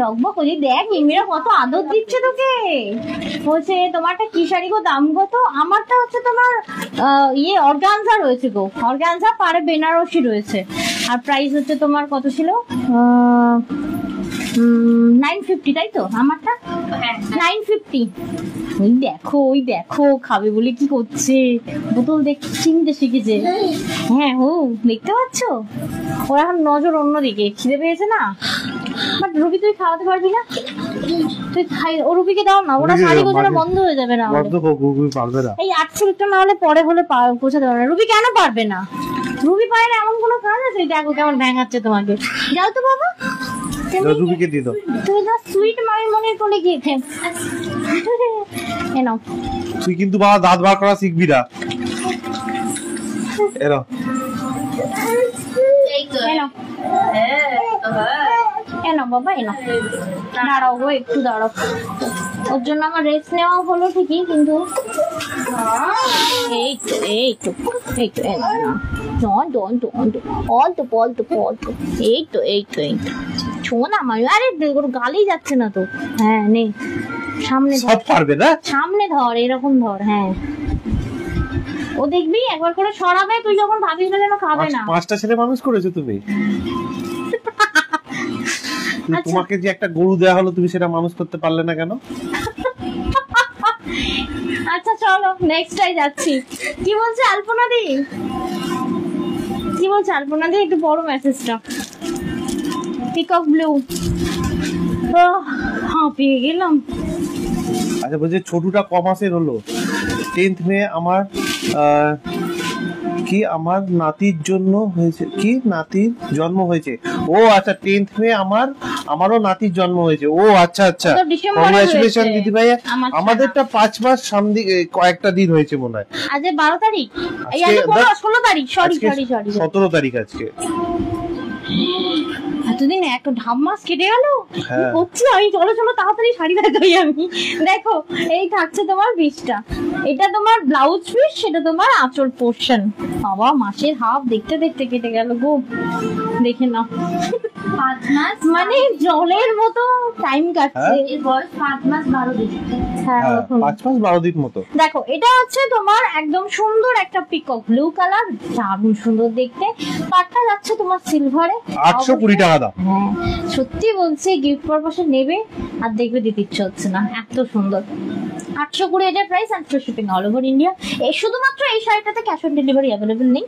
টকবক করছে। দেখ মিমিরা কত আদর দিচ্ছে তোকে। বলছে তোমারটা কি শাড়ি গো, দাম কত? আমারটা হচ্ছে তোমার ইয়ে অর্গানজা রয়েছে গো, অর্গানজা পারে বেনারসি রয়েছে। আর প্রাইস হচ্ছে তোমার কত ছিল? 950 তাই তো আমারটা? 950। ওই দেখো খাবে বলে কি করছে, বোতল চিনতে শিখেছে। হ্যাঁ দেখতে পাচ্ছ, ওর এখন নজর অন্যদিকে, খিদে পেয়েছে না। বাট রুবি তুই খাওয়াতে পারবি না? তুই খাই, ও রুবিকে দাও না, ওরা শাড়ি গোছানো বন্ধ হয়ে যাবে না। এই 800টা না হলে পরে হলে গোছাতে পারবে না। রুবি কেন পারবে না? রুবি পারে না এমন কোনো কাজ আছে? দেখো কেমন ভ্যাঙাচ্ছে তোমাকে। যাও তো বাবা, রুবিকে দিয়ে দাও। তুমি তো সুইট মায়ের মনের কোলে গিয়েছে। এনাও তুই কিন্তু বাবা দাঁত বার করা শিখবি না। এনাও এনাও বাবা এনাও। দাঁড়াও গো একটু দাঁড়াও, ওর জন্য আমার রেস্ট নেওয়া হলো ঠিকই, কিন্তু এই তো শোন আমার, আরে গালেই যাচ্ছে না তো। হ্যাঁ নে সামনে ধর, পারবে না, সামনে ধর, এরকম ধর। হ্যাঁ ও দেখবি একবার করে সরাবে, তুই যখন ভাবিস না যেন খাবে না। 5টা ছেলে মানুষ করেছো তুমি। তোমাকে যে একটা গরু দেয়া হলো, তুমি সেটা মানুষ করতে পারলে না কেন? আচ্ছা চলো নেক্সটটাই যাচ্ছি। কি বলছে আলপনা দি? একটু বড় মেসেজটা। Peacock blue. হ্যাঁ পেয়ে গেলাম। আচ্ছা বলছে ছোটুটা ক মাসের হলো? 10th মে আমার কি আমার নাতির জন্য হয়েছে, কি নাতির জন্ম হয়েছে? ও আচ্ছা 10th মে আমারও নাতির জন্ম হয়েছে। ও আচ্ছা আচ্ছা, কংগ্রাচুলেশন দিদি ভাই। আমাদেরটা 5 মাস সামনে কয়েকটা দিন হয়েছে মনে হয়। আজ 12 তারিখ, এই আজ 16 তারিখ, সরি 17 তারিখ আজকে। এতদিন এক ঢাপ মাস কেটে গেল, হচ্ছে আমি চলো তাড়াতাড়ি শাড়ি দেখাই। আমি দেখো এই থাকছে তোমার পিসটা, এটা তোমার ব্লাউজ পিস, সেটা তোমার আঁচল পোর্শন। বাবা মাসের হাফ দেখতে দেখতে কেটে গেল গো, দেখে নাও। 5 মাস মানে জলের মতো টাইম কাটছে। এর বয়স 5 মাস 12 দিন। হ্যাঁ 5 মাস 12 দিন মতো। দেখো এটা হচ্ছে তোমার একদম সুন্দর একটা পিকক ব্লু কালার, দারুণ সুন্দর দেখতে। পাটটা যাচ্ছে তোমার সিলভারে, 820 টাকা দাম। হ্যাঁ সত্যি বলছি, গিফট পারপাসে নেবে আর দেখবে দিতে ইচ্ছে হচ্ছে না, এত সুন্দর। 820 এটার price, and free shipping all over India. এই শুধুমাত্র এই শাড়িটাতে ক্যাশ অন ডেলিভারি অ্যাভেলেবল নেই,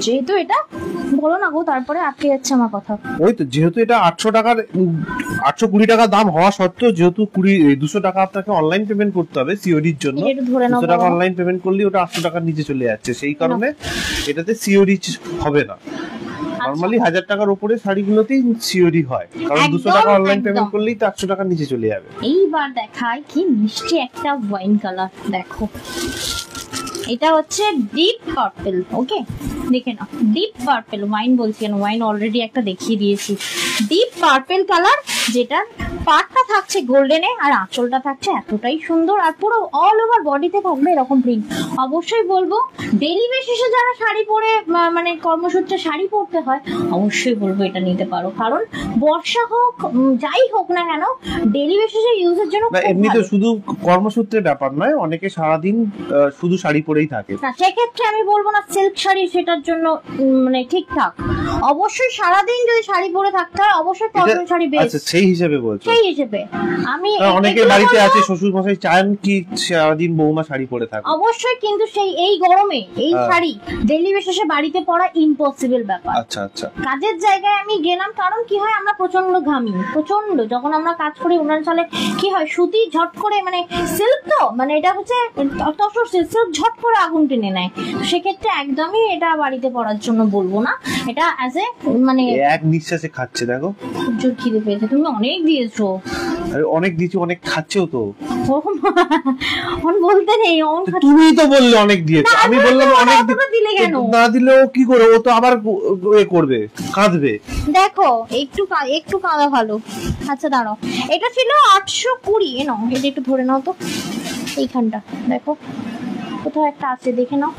যেহেতু এটা বলো না গো, তারপরে আটকে যাচ্ছে আমার কথা। ওই তো, যেহেতু এটা 820 টাকা দাম হওয়া সত্ত্বেও, যেহেতু 200 টাকা আপনাকে অনলাইন পেমেন্ট করতে হবে সিওডির জন্য, 200 টাকা অনলাইন পেমেন্ট করলে ওটা 800 টাকার নিচে চলে যাচ্ছে, সেই কারণে এটাতে সিওডি হবে না। নরমালি 1000 টাকার উপরে শাড়িগুলোতেই সিওডি হয়, কারণ 200 টাকা অনলাইন পেমেন্ট করলেই তো 800 টাকার নিচে চলে যাবে। এইবার দেখায় কি মিষ্টি একটা ওয়াইন কালার, দেখো এটা হচ্ছে ডিপ পার্পল। ওকে দেখে নাও, ডিপ পার্পল, ওয়াইন বলছি কেন, ওয়াইন অলরেডি একটা দেখিয়ে দিয়েছি। ডিপ পার্পল কালার, যেটা পাটটা থাকছে গোল্ডেনে আর আঁচলটা থাকছে এতটাই সুন্দর, আর পুরো অল ওভার বডিতে থাকবে এরকম প্রিন্ট। অবশ্যই বলবো ডেইলি বেসিসে যারা শাড়ি পরে মানে কর্মসূত্রে শাড়ি পরতে হয়, অবশ্যই বলবো এটা নিতে পারো, কারণ বর্ষা হোক যাই হোক না কেন ডেইলি বেসিসে ইউজের জন্য। এমনিতে শুধু কর্মসূত্রের ব্যাপার নয়, অনেকে সারাদিন শুধু শাড়ি পরেই থাকে, না সেক্ষেত্রে আমি বলবো না সিল্ক শাড়ি সেটার জন্য মানে ঠিকঠাক। অবশ্যই সারাদিন যদি শাড়ি পরে থাকতে হয়, অবশ্যই কটন শাড়ি বেস্ট। আচ্ছা সেই হিসেবে বলছো? সেই হিসেবে আমি, অনেকের বাড়িতে আছে শ্বশুর মশাই চান কি সারাদিন বৌমা শাড়ি পরে থাকে, অবশ্যই, কিন্তু সেই এই গরমে এই শাড়ি ডেইলি বেসিসে বাড়িতে পরা ইম্পসিবল ব্যাপার। আচ্ছা আচ্ছা, কাজের জায়গায় আমি গেলাম, কারণ কি হয় আমরা প্রচন্ড ঘামি, প্রচন্ড যখন আমরা কাজ করি উনান চালে কি হয় সুতি ঝট করে, মানে সিল্ক তো মানে এটা হচ্ছে তসর সিল্ক, ঝট করে আগুন টেনে নেয়, সেক্ষেত্রে একদমই এটা বাড়িতে পরার জন্য বলবো না। এটা অ্যাজ এ মানে এক নিঃশ্বাসে খাচ্ছে, দেখো জোর খিদে পেয়েছে, তুমি অনেক দিয়েছো। আরে অনেক দিয়েছি, অনেক খাচ্ছেও তো। বলতে নেই, তুমি তো বললে অনেক দিয়েছো, আমি বললাম অনেক দিলে কেন? না দিলেও কি করে, ও তো আবার এ করবে, কাঁদবে। দেখো একটু কাঁদা ভালো। আচ্ছা দাঁড়াও, এটা ছিল 820, এনো এটা একটু ধরে নাও তো, এইখানটা দেখো কোথাও একটা আছে, দেখে নাও।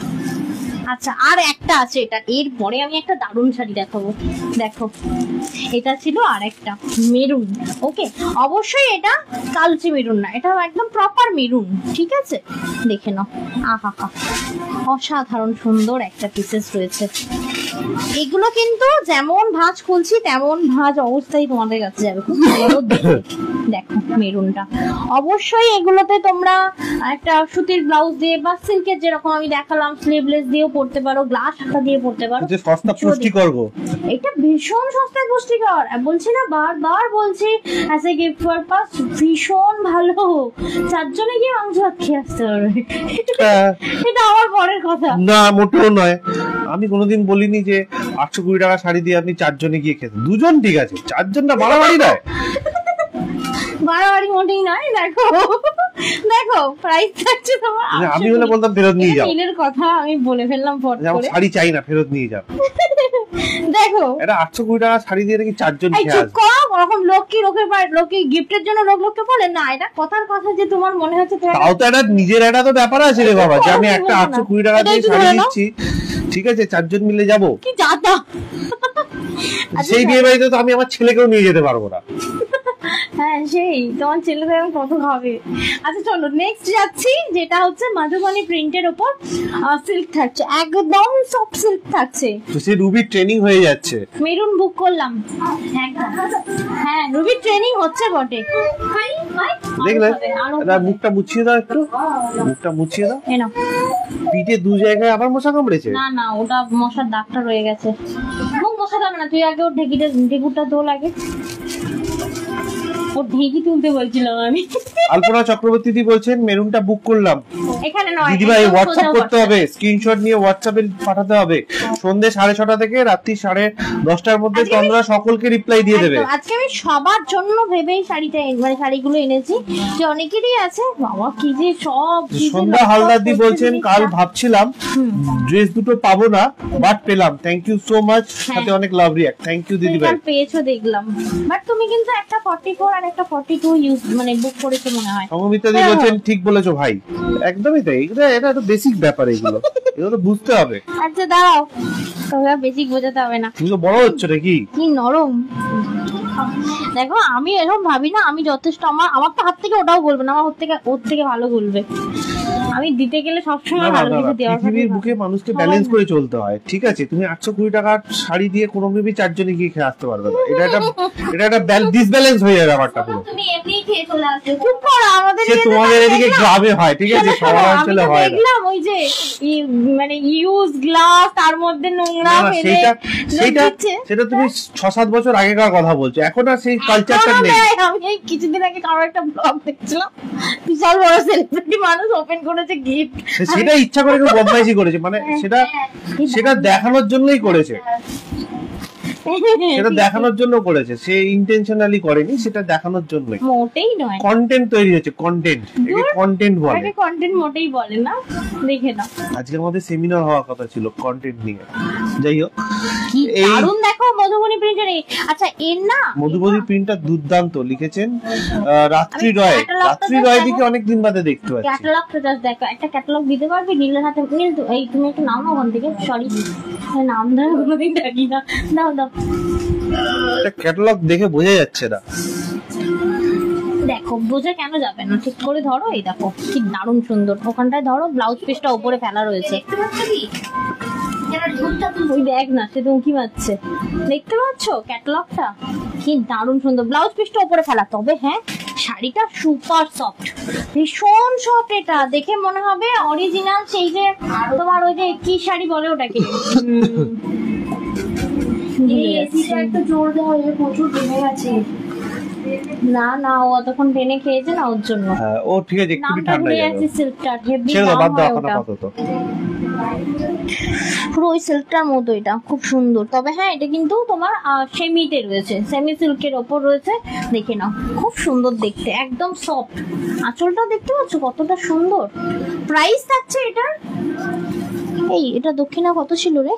আচ্ছা আর একটা আছে, এটা এরপরে আমি একটা দারুণ শাড়ি দেখাবো। দেখো এটা ছিল আর একটা মেরুন। ওকে অবশ্যই এটা কালচে মেরুন না, এটা একদম প্রপার মেরুন, ঠিক আছে দেখে নাও। আহা হা, অসাধারণ সুন্দর একটা পিসেস রয়েছে। এগুলো কিন্তু যেমন ভাঁজ খুলছি তেমন ভাঁজ অবস্থায় তোমাদের কাছে যাবে, খুব সুন্দর দেখতে। দেখো মেরুনটা, অবশ্যই এগুলোতে তোমরা একটা সুতির ব্লাউজ দিয়ে বা সিল্কের যেরকম আমি দেখালাম স্লিভলেস দিয়েও পরতে পারো, গ্লাস হাতা দিয়ে পরতে পারো। সস্তা পুষ্টিকর গো, এটা ভীষণ সস্তায় পুষ্টিকর, বলছি না বারবার বলছি, অ্যাজ এ গিফট পারপাস ভীষণ ভালো, 4 জনে গিয়ে মাংস ভাত খেয়ে আসতে পারবে। এটা আমার পরের কথা না, মোটেও নয়। আমি কোনোদিন বলিনি যে 820 টাকা শাড়ি দিয়ে আপনি 4 জনে গিয়ে খেতে, 2 জন ঠিক আছে, 4 জনটা বাড়াবাড়ি নয়, বাড়াবাড়ি মোটেই নয়। দেখো দেখো প্রাইস থাকছে তোমার, আমি বলে বলতাম ফেরত নিয়ে যাও, মিলের কথা আমি বলে ফেললাম ফট করে, শাড়ি চাই না ফেরত নিয়ে যাও। দেখো এটা 820 টাকা শাড়ি দিয়ে নাকি 4 জন খেয়ে আসবে। ওরকম লোক কি লোকে গিফটের জন্য লোককে বলে না, এটা কথার কথা যে তোমার মনে হচ্ছে তাও তো এটা নিজের একটা তো ব্যাপার আছে রে বাবা, যে আমি একটা 820 টাকা দিয়ে শাড়ি দিচ্ছি, ঠিক আছে 4 জন মিলে যাবো, কি যাতা সেই বিয়ে বাড়িতে তো আমি আমার ছেলেকেও নিয়ে যেতে পারবো না। হ্যাঁ সেই তোমার ছেলেদের আমি কত খাবে। আচ্ছা চলো নেক্সট যাচ্ছি, যেটা হচ্ছে মাধুবনী প্রিন্টের উপর সিল্ক থাকছে, একদম সফট সিল্ক থাকছে। তো সেই রুবি ট্রেনিং হয়ে যাচ্ছে, মেরুন বুক করলাম একদম। হ্যাঁ রুবি ট্রেনিং হচ্ছে বটে, দেখলে এটা মুখটা মুছিয়ে দাও, একটু মুখটা মুছিয়ে দাও। এনো পিঠে 2 জায়গায় আবার মশা কামড়েছে। না না ওটা মশার দাগটা রয়ে গেছে, মুখ মশা যাবে না, তুই আগে ওর ঢেকুরটা ধোল আগে, ওর ঢেকি তুলতে বলছিলাম আমি। আলপনা চক্রবর্তী দি বলছেন মেরুনটা বুক করলাম। এখানে নয় দিদি ভাই হোয়াটসঅ্যাপ করতে হবে, স্ক্রিনশট নিয়ে হোয়াটসঅ্যাপে পাঠাতে হবে। সন্ধ্যে 6:30 থেকে রাত্রি 10:30টার মধ্যে তোমরা সকলকে রিপ্লাই দিয়ে দেবে। আজকে আমি সবার জন্য ভেবেই শাড়িটা মানে শাড়িগুলো এনেছি, যে অনেকেরই আছে বাবা কি যে সব। সন্ধ্যা হালদার দি বলছেন কাল ভাবছিলাম ড্রেস দুটো পাবো না বাট পেলাম, থ্যাংক ইউ সো মাচ, সাথে অনেক লাভ রিঅ্যাক্ট, থ্যাংক ইউ দিদি ভাই। পেয়েছো দেখলাম, বাট তুমি কিন্তু একটা 44 আর একটা 42 ইউজ মানে বুক করেছো মনে হয়। সমমিতা দি বলছেন ঠিক বলেছো ভাই, একদমই তাই, এটা তো বেসিক ব্যাপার, এগুলো এগুলো বুঝতে হবে। আচ্ছা দাঁড়াও, তোমরা বেসিক বোঝাতে হবে না, তুমি তো বড় হচ্ছ নাকি? কি নরম দেখো, আমি এরকম ভাবি না, আমি যথেষ্ট, আমার তো হাত থেকে ওটাও বলবে না, আমার ওর থেকে ভালো বলবে। আমি দিতে গেলে সবসময় ভালো কিছু দেওয়ার পৃথিবীর বুকে মানুষকে ব্যালেন্স করে চলতে হয়, ঠিক আছে? তুমি 820 টাকার শাড়ি দিয়ে কোনো মেবি 4 জনে গিয়ে খেয়ে আসতে পারবে না, এটা একটা ডিসব্যালেন্স হয়ে যাবে ব্যাপারটা পুরো। তুমি এমনি খেয়ে চলে আসছো। চুপ করো, আমাদের সে তোমাদের এদিকে গ্রামে হয়, ঠিক আছে, শহর অঞ্চলে হয় না। দেখলাম ওই যে মানে ইউজ গ্লাস, তার মধ্যে নোংরা ফেলে সেটা তুমি 6-7 বছর আগেকার কথা বলছো, এখন আর সেই কালচারটা নেই। আমি এই কিছুদিন আগে কারো একটা ব্লগ দেখছিলাম, বিশাল বড় সেলিব্রিটি মানুষ ওপেন করেছে গিফট, সেটা ইচ্ছা করে কেউ বদমাইশি করেছে, মানে সেটা দেখানোর জন্যই করেছে, সেটা দেখানোর জন্য করেছে, সে ইন্টেনশনালি করেনি, সেটা দেখানোর জন্যই। মোটেই নয়, কন্টেন্ট তৈরি হচ্ছে, কন্টেন্ট, একে কন্টেন্ট বলে। একে কন্টেন্ট মোটেই বলে না, দেখে নাও। আজকে আমাদের সেমিনার হওয়ার কথা ছিল কন্টেন্ট নিয়ে, যাই হোক। কি দারুণ দেখো মধুবনী প্রিন্টার। আচ্ছা এর না মধুবনী প্রিন্টার দুর্দান্ত লিখেছেন রাত্রি রয়। রাত্রি রয় দিকে অনেকদিন বাদে দেখতে পাচ্ছি। ক্যাটালগটা জাস্ট দেখো, একটা ক্যাটালগ দিতে পারবি নীলের হাতে? নীল তো এই তুমি একটু নাম না ওখান থেকে, সরি নাম ধরে কোনোদিন ডাকি না, দাও দাও। এটা ক্যাটালগ দেখে বোঝা যাচ্ছে না, দেখো বোঝা কেন যাবে না, ঠিক করে ধরো, এই দেখো কি দারুণ সুন্দর। ওখানটায় ধরো, ব্লাউজ পিসটা উপরে ফেলা রয়েছে, ওই দেখ না সে তো উঁকি মারছে, দেখতে পাচ্ছ ক্যাটালগটা কি দারুণ সুন্দর, ব্লাউজ পিসটা উপরে ফেলা। তবে হ্যাঁ, শাড়িটা সুপার সফট, ভীষণ সফট, এটা দেখে মনে হবে অরিজিনাল সেই যে তোমার ওই যে কি শাড়ি বলে ওটাকে, একটু জোর দেওয়া হয়ে প্রচুর জমে গেছে। না না, ও অতক্ষণ টেনে খেয়েছে না, ওর জন্য। ও ঠিক আছে, একটু ঠান্ডা হয়ে যাবে, সিল্কটা হেভি ছেড়ে দাও, বাদ দাও দাম, আপাতত। পুরো ওই সিল্কটার মতো, এটা খুব সুন্দর। তবে হ্যাঁ, এটা কিন্তু তোমার সেমিতে রয়েছে, সেমি সিল্কের ওপর রয়েছে, দেখে নাও খুব সুন্দর দেখতে, একদম সফট। আঁচলটা দেখতে পাচ্ছ কতটা সুন্দর। প্রাইস থাকছে এটার, এই এটা দক্ষিণা কত ছিল রে,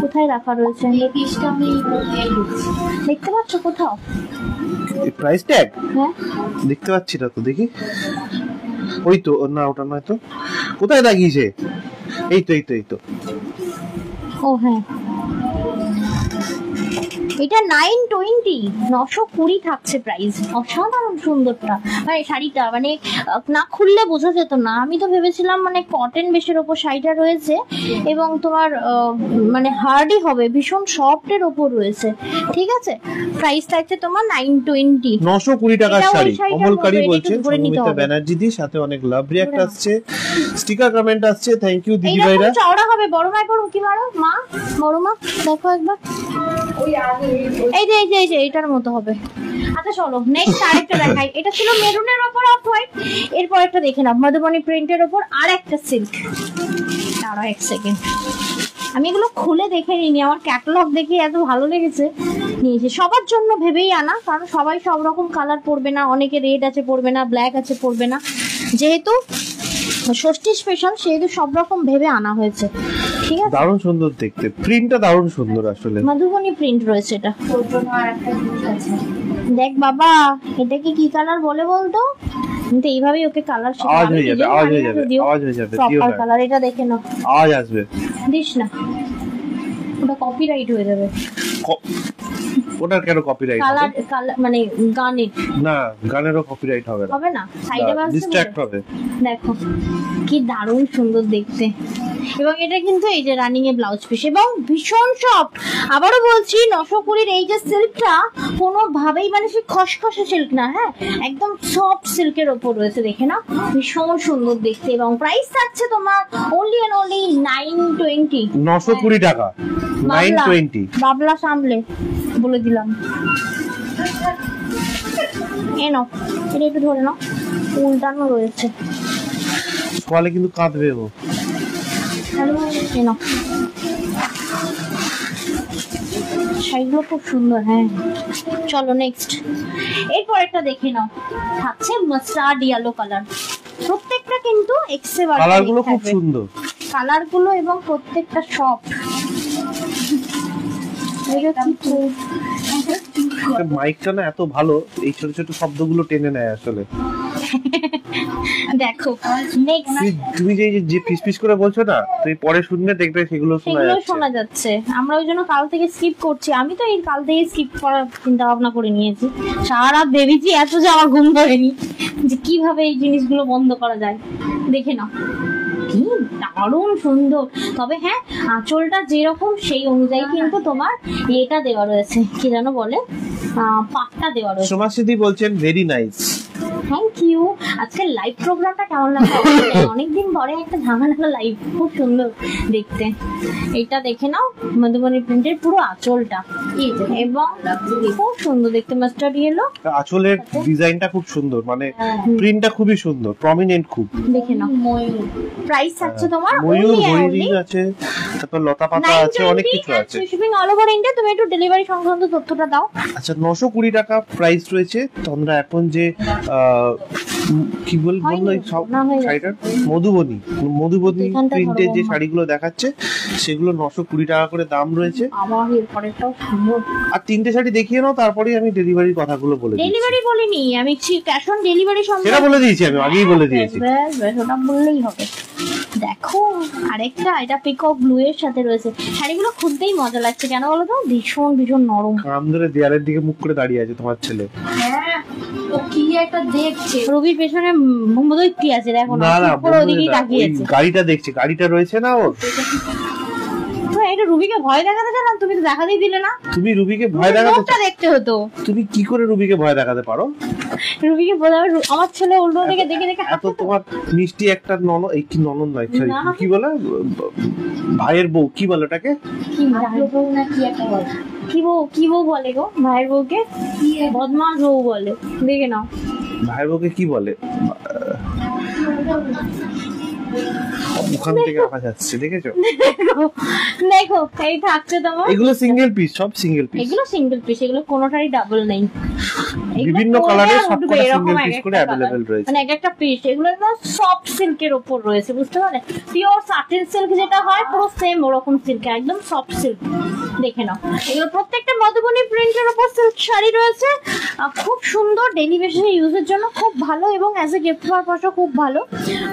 কোথায় রাখা রয়েছে? দেখতে পাচ্ছ কোথাও প্রাইস ট্যাগ? হ্যাঁ দেখতে পাচ্ছি না তো, দেখি। ওই তো, না ওটা নয় তো, কোথায় লাগিয়েছে? এই তো এই তো এই তো, ও হ্যাঁ, এটা 920, 920 থাকছে প্রাইস। অসাধারণ সুন্দরটা, মানে শাড়িটা মানে না খুললে বোঝা যেত না। আমি তো ভেবেছিলাম মানে কটন বেশের ওপর শাড়িটা রয়েছে এবং তোমার মানে হার্ডই হবে, ভীষণ সফটের ওপর রয়েছে, ঠিক আছে। প্রাইস থাকছে তোমার 920, 920 টাকার শাড়ি। অমলকারী বলছেন সুমিতা ব্যানার্জি দি, সাথে অনেক লাভ রিঅ্যাক্ট আসছে, স্টিকার কমেন্ট আসছে, থ্যাংক ইউ দিদি ভাইরা। চওড়া হবে, বড় মাই করো কি মারো মা, বড় মা দেখো একবার, এই যে এই যে এই যে এটার মতো হবে। আচ্ছা চলো নেক্সট আরেকটা দেখাই। এটা ছিল মেরুনের উপর অফ হোয়াইট, এরপর একটা দেখে নাও মধুবনী প্রিন্টের উপর আর একটা সিল্ক। দাঁড়াও এক সেকেন্ড, আমি এগুলো খুলে দেখে নিইনি, আমার ক্যাটালগ দেখে এত ভালো লেগেছে নিয়েছি। সবার জন্য ভেবেই আনা, কারণ সবাই সব রকম কালার পরবে না, অনেকে রেড আছে পরবে না, ব্ল্যাক আছে পরবে না, যেহেতু ষষ্ঠী স্পেশাল সেহেতু সব রকম ভেবে আনা হয়েছে, ঠিক আছে। দারুণ সুন্দর দেখতে, প্রিন্টটা দারুণ সুন্দর আসলে, মধুবনী প্রিন্ট রয়েছে এটা। দেখ বাবা, এটা কি কালার বলে বলতো, কিন্তু এইভাবেই ওকে কালার আওয়াজ হয়ে যাবে, আওয়াজ হয়ে যাবে, আওয়াজ হয়ে যাবে, প্রপার কালার। এটা দেখে নাও, আওয়াজ আসবে, দিস না, ওটা কপিরাইট হয়ে যাবে। ওটার কেন কপিরাইট হবে? কালার মানে গানের না, গানেরও কপিরাইট হবে না, হবে না, সাইডে বাজবে, ডিস্ট্রাক্ট হবে। দেখো কি দারুণ সুন্দর দেখতে, এবং এটা কিন্তু এই যে রানিং এ ব্লাউজ পিস এবং ভীষণ সফট। আবারও বলছি 920 এই যে সিল্কটা কোনো ভাবেই মানে সেই খসখসে সিল্ক না, হ্যাঁ একদম সফট সিল্কের ওপর রয়েছে, দেখে না ভীষণ সুন্দর দেখতে। এবং প্রাইস থাকছে তোমার অনলি এন্ড অনলি 920, 920 টাকা, 920। বাবলা সামলে বলে দিলাম। এ নাও, এটা একটু ধরে নাও, উল্টানো রয়েছে। ফলে কিন্তু কাঁদবে ও। এ নাও, শাড়িগুলো খুব সুন্দর। হ্যাঁ চলো নেক্সট, এরপর একটা দেখে নাও, থাকছে মাস্টার্ড ইয়েলো কালার। প্রত্যেকটা কিন্তু এক্সেভার কালারগুলো খুব সুন্দর, কালারগুলো এবং প্রত্যেকটা সফট। মাইকটা না এত ভালো, এই ছোট ছোট শব্দগুলো টেনে নেয় আসলে। দেখো নেক্সট, তুমি যে পিস পিস করে বলছো না, তুমি পরে শুনবে দেখবে সেগুলো শোনা যাচ্ছে। আমরা ওই জন্য কাল থেকে স্কিপ করছি। আমি তো এই কাল থেকে স্কিপ করার চিন্তা ভাবনা করে নিয়েছি, সারা রাত ভেবেছি, এত যে আমার ঘুম ধরেনি যে কিভাবে এই জিনিসগুলো বন্ধ করা যায়। দেখে নাও কি দারুণ সুন্দর। তবে হ্যাঁ, আঁচলটা যেরকম সেই অনুযায়ী কিন্তু তোমার এটা দেওয়া রয়েছে, কি যেন বলে, পাটটা দেওয়া রয়েছে। সোমাসিদি বলছেন ভেরি নাইস। Thank you. আজকে লাইভ প্রোগ্রামটা কেমন লাগলো? অনেকদিন পরে একটা ঝামেলা লাইভ, খুব সুন্দর দেখতে। এটা দেখে নাও, মধুবনী প্রিন্টের পুরো আঁচলটা, এবং খুব সুন্দর দেখতে, মাস্টার্ড ইয়েলো। আঁচলের ডিজাইনটা খুব সুন্দর, মানে প্রিন্টটা খুবই সুন্দর, প্রমিনেন্ট খুব। দেখে নাও, প্রাইস আছে তোমার ময়ূর ময়ূরী আছে, তারপর লতা পাতা আছে, অনেক কিছু আছে। Shipping all over India. তুমি একটু ডেলিভারি সংক্রান্ত তথ্যটা দাও। আচ্ছা, 920 টাকা প্রাইস রয়েছে। তোমরা এখন যে কি বলবো শাড়িটার মধুবনী প্রিন্টের যে শাড়িগুলো দেখাচ্ছে সেগুলো 920 টাকা করে দাম রয়েছে। আর 3টে শাড়ি দেখিয়ে নাও, তারপরে আমি ডেলিভারি কথাগুলো বলে দিচ্ছি। ডেলিভারি বলিনি আমি, ক্যাশ অন ডেলিভারি সেটা বলে দিয়েছি, আমি আগেই বলে দিয়েছি। ওটা বললেই হবে। দেখো আরেকটা, এটা পিকক ব্লু এর সাথে রয়েছে। শাড়িগুলো খুলতেই মজা লাগছে, কেন বলো তো, ভীষণ ভীষণ নরম। কাম ধরে দেয়ালের দিকে মুখ করে দাঁড়িয়ে আছে তোমার ছেলে। হ্যাঁ, ও কি একটা দেখছে। রবির পেছনে বোধহয় কি আছে দেখো না, পুরো ওদিকেই তাকিয়েছে। গাড়িটা দেখছে, গাড়িটা রয়েছে না ওর। তো এটা রুবিকে ভয় দেখাতে চাও না, তুমি তো দেখাতেই দিলে না। তুমি রুবিকে ভয় দেখাতে দেখতে হতো। তুমি কি করে রুবিকে ভয় দেখাতে পারো? রুবিকে বলে আমার ছেলে উল্টো দিকে দেখে দেখে এত তোমার মিষ্টি একটা ননদ, এই কি ননদ নয়, সরি কি বলে, ভাইয়ের বউ, কি বলে ওটাকে, কি বউ না কি একটা বলে, কি বউ বলে গো, ভাইয়ের বউকে বদমাশ বউ বলে। দেখে নাও ভাইয়ের বউকে কি বলে, ওখান থেকে আওয়াজ আসছে, দেখেছো? দেখো এই থাকছে তোমার, এগুলো সিঙ্গেল পিস, সব সিঙ্গেল পিস, এগুলো সিঙ্গেল পিস, এগুলো কোনোটারই ডাবল নেই। বিভিন্ন কালারের সবকটা সিঙ্গেল পিস করে अवेलेबल রয়েছে, মানে একটা পিস। এগুলো একদম সফট সিল্কের উপর রয়েছে, বুঝতে পারলে, পিওর সাটিন সিল্ক যেটা হয় পুরো সেম ওরকম সিল্ক, একদম সফট সিল্ক। দেখে নাও, এগুলো প্রত্যেকটা মধুবনী প্রিন্টের উপর সিল্ক শাড়ি রয়েছে, খুব সুন্দর, ডেইলি বেসিসে ইউজের জন্য খুব ভালো, এবং অ্যাজ এ গিফট পারপাসও খুব ভালো।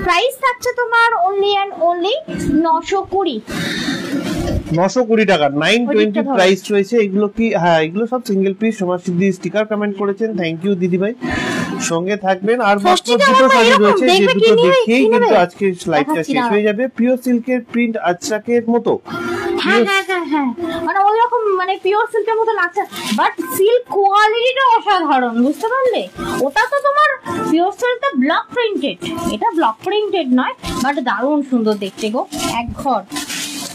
প্রাইস থাকছে তোমার অনলি অ্যান্ড অনলি 920 টাকা, 920 প্রাইস রয়েছে। এগুলো কি, হ্যাঁ এগুলো সব সিঙ্গেল পিস। সোমাসিদি স্টিকার কমেন্ট করেছেন, থ্যাংক ইউ দিদি ভাই, সঙ্গে থাকবেন। আর মাত্র দুটো শাড়ি রয়েছে, যে দুটো দেখেই কিন্তু আজকে লাইভটা শেষ হয়ে যাবে। পিওর সিল্কের প্রিন্ট আজরাকের মতো, হ্যাঁ হ্যাঁ হ্যাঁ হ্যাঁ, মানে ওই রকম, মানে পিওর সিল্কের মতো লাগছে, বাট সিল্ক কোয়ালিটিটা অসাধারণ, বুঝতে পারলে। ওটা তো তোমার পিওর সিল্কটা ব্লক প্রিন্টেড, এটা ব্লক প্রিন্টেড নয়, বাট দারুণ সুন্দর দেখতে গো, এক ঘর।